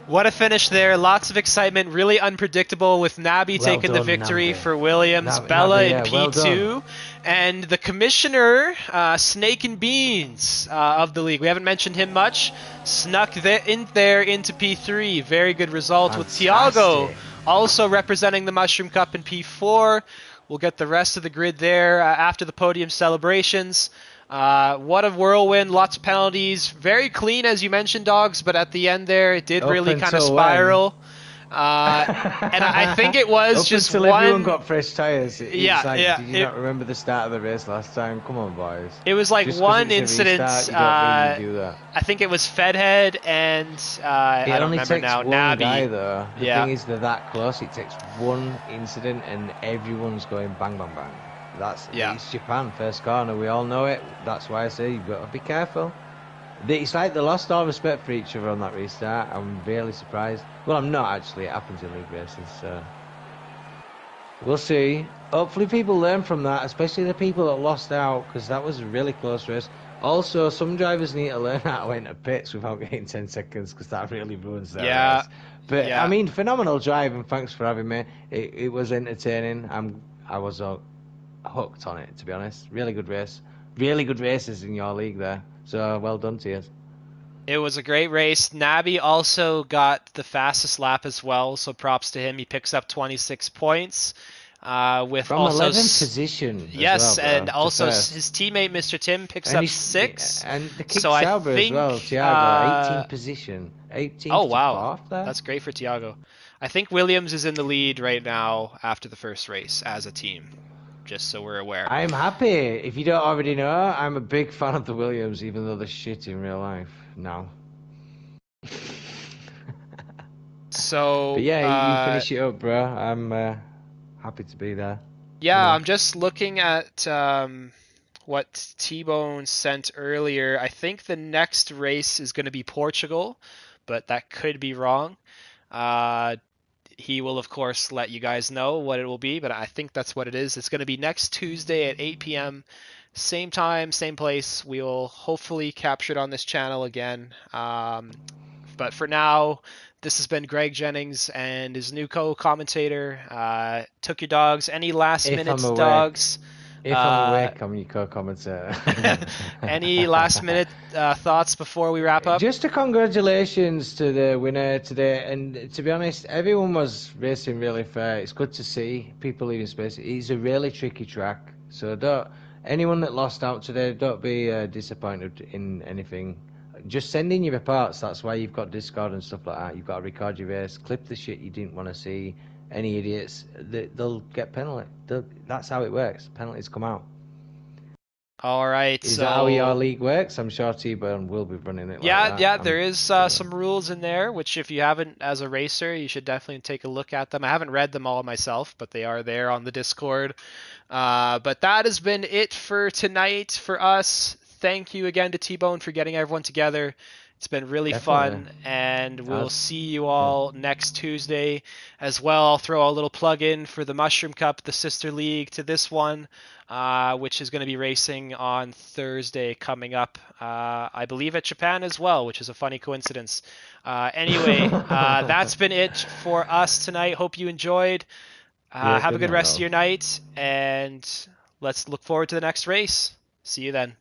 What a finish there. Lots of excitement. Really unpredictable with Nabi taking the victory for Williams. Bella in P2. And the commissioner, Snake and Beans of the league. We haven't mentioned him much. Snuck in there into P3. Very good result with Tiago also representing the Mushroom Cup in P4. We'll get the rest of the grid there after the podium celebrations. What a whirlwind, lots of penalties. Very clean, as you mentioned, Dogs, but at the end there, it did really kind of spiral. And I think it was Up just until everyone one. got fresh tires, it's Yeah, like, yeah. did you not remember the start of the race last time? Come on, boys. It was like Just because one it's a restart, incident. you don't mean you do that. I think it was Fedhead and It I don't only remember takes now. one Nabi. guy, though. The Yeah, thing is, they're that close. It takes one incident, and everyone's going bang, bang, bang. yeah. It's Japan, first corner. We all know it. That's why I say you've got to be careful. It's like they lost all respect for each other on that restart. I'm really surprised. Well, I'm not actually. It happens in league races, so we'll see. Hopefully, people learn from that, especially the people that lost out, because that was a really close race. Also, some drivers need to learn how to enter pits without getting 10 seconds, because that really ruins their Yeah, race. But I yeah. mean, phenomenal drive, and thanks for having me. It was entertaining. I was hooked on it, to be honest. Really good race. Really good races in your league there. So well done to you. It was a great race. Nabi also got the fastest lap as well, so props to him. He picks up 26 points. With From also 11th position as well, yes, bro, and to also first. his teammate Mr. Tim picks And up he's 6. and the kick So I Sauber as well, think Thiago, 18th position. oh 18th to wow, 4th there. that's great for Tiago. I think Williams is in the lead right now after the first race as a team. Just so we're aware. I'm happy. If you don't already know, I'm a big fan of the Williams, even though they're shit in real life. No. But So yeah, you finish it up, bro. I'm happy to be there. You yeah, know. I'm just looking at what T-Bone sent earlier. I think the next race is going to be Portugal, but that could be wrong. Uh, he will, of course, let you guys know what it will be, but I think that's what it is. It's going to be next Tuesday at 8 p.m. Same time, same place. We'll hopefully capture it on this channel again. But for now, this has been Greg Jennings and his new co-commentator. Took your dogs. Any last If I'm minute awake. dogs? If I'm Uh, awake, I'm your co-commentator. any last minute thoughts before we wrap up? Just a congratulations to the winner today, and to be honest, everyone was racing really fair. It's good to see people leaving space. It's a really tricky track, so don't anyone that lost out today, don't be disappointed in anything. Just send in your reports. That's why you've got Discord and stuff like that. You've got to record your race, clip the shit you didn't want to see. Any idiots, they'll get penalty. That's how it works. Penalties come out. All right, Is so that how your league works? I'm sure T-Bone will be running it like yeah, that. yeah, there is some rules in there, which if you haven't as a racer, you should definitely take a look at them. I haven't read them all myself, but they are there on the Discord. But that has been it for tonight for us. Thank you again to T-Bone for getting everyone together. It's been really Definitely. fun, and we'll As, see you yeah. all next Tuesday as well. I'll throw a little plug in for the Mushroom Cup, the sister league to this one, which is going to be racing on Thursday coming up, I believe at Japan as well, which is a funny coincidence. Anyway, that's been it for us tonight. Hope you enjoyed. Yeah, Have a good good night, rest of all. your night, and let's look forward to the next race. See you then.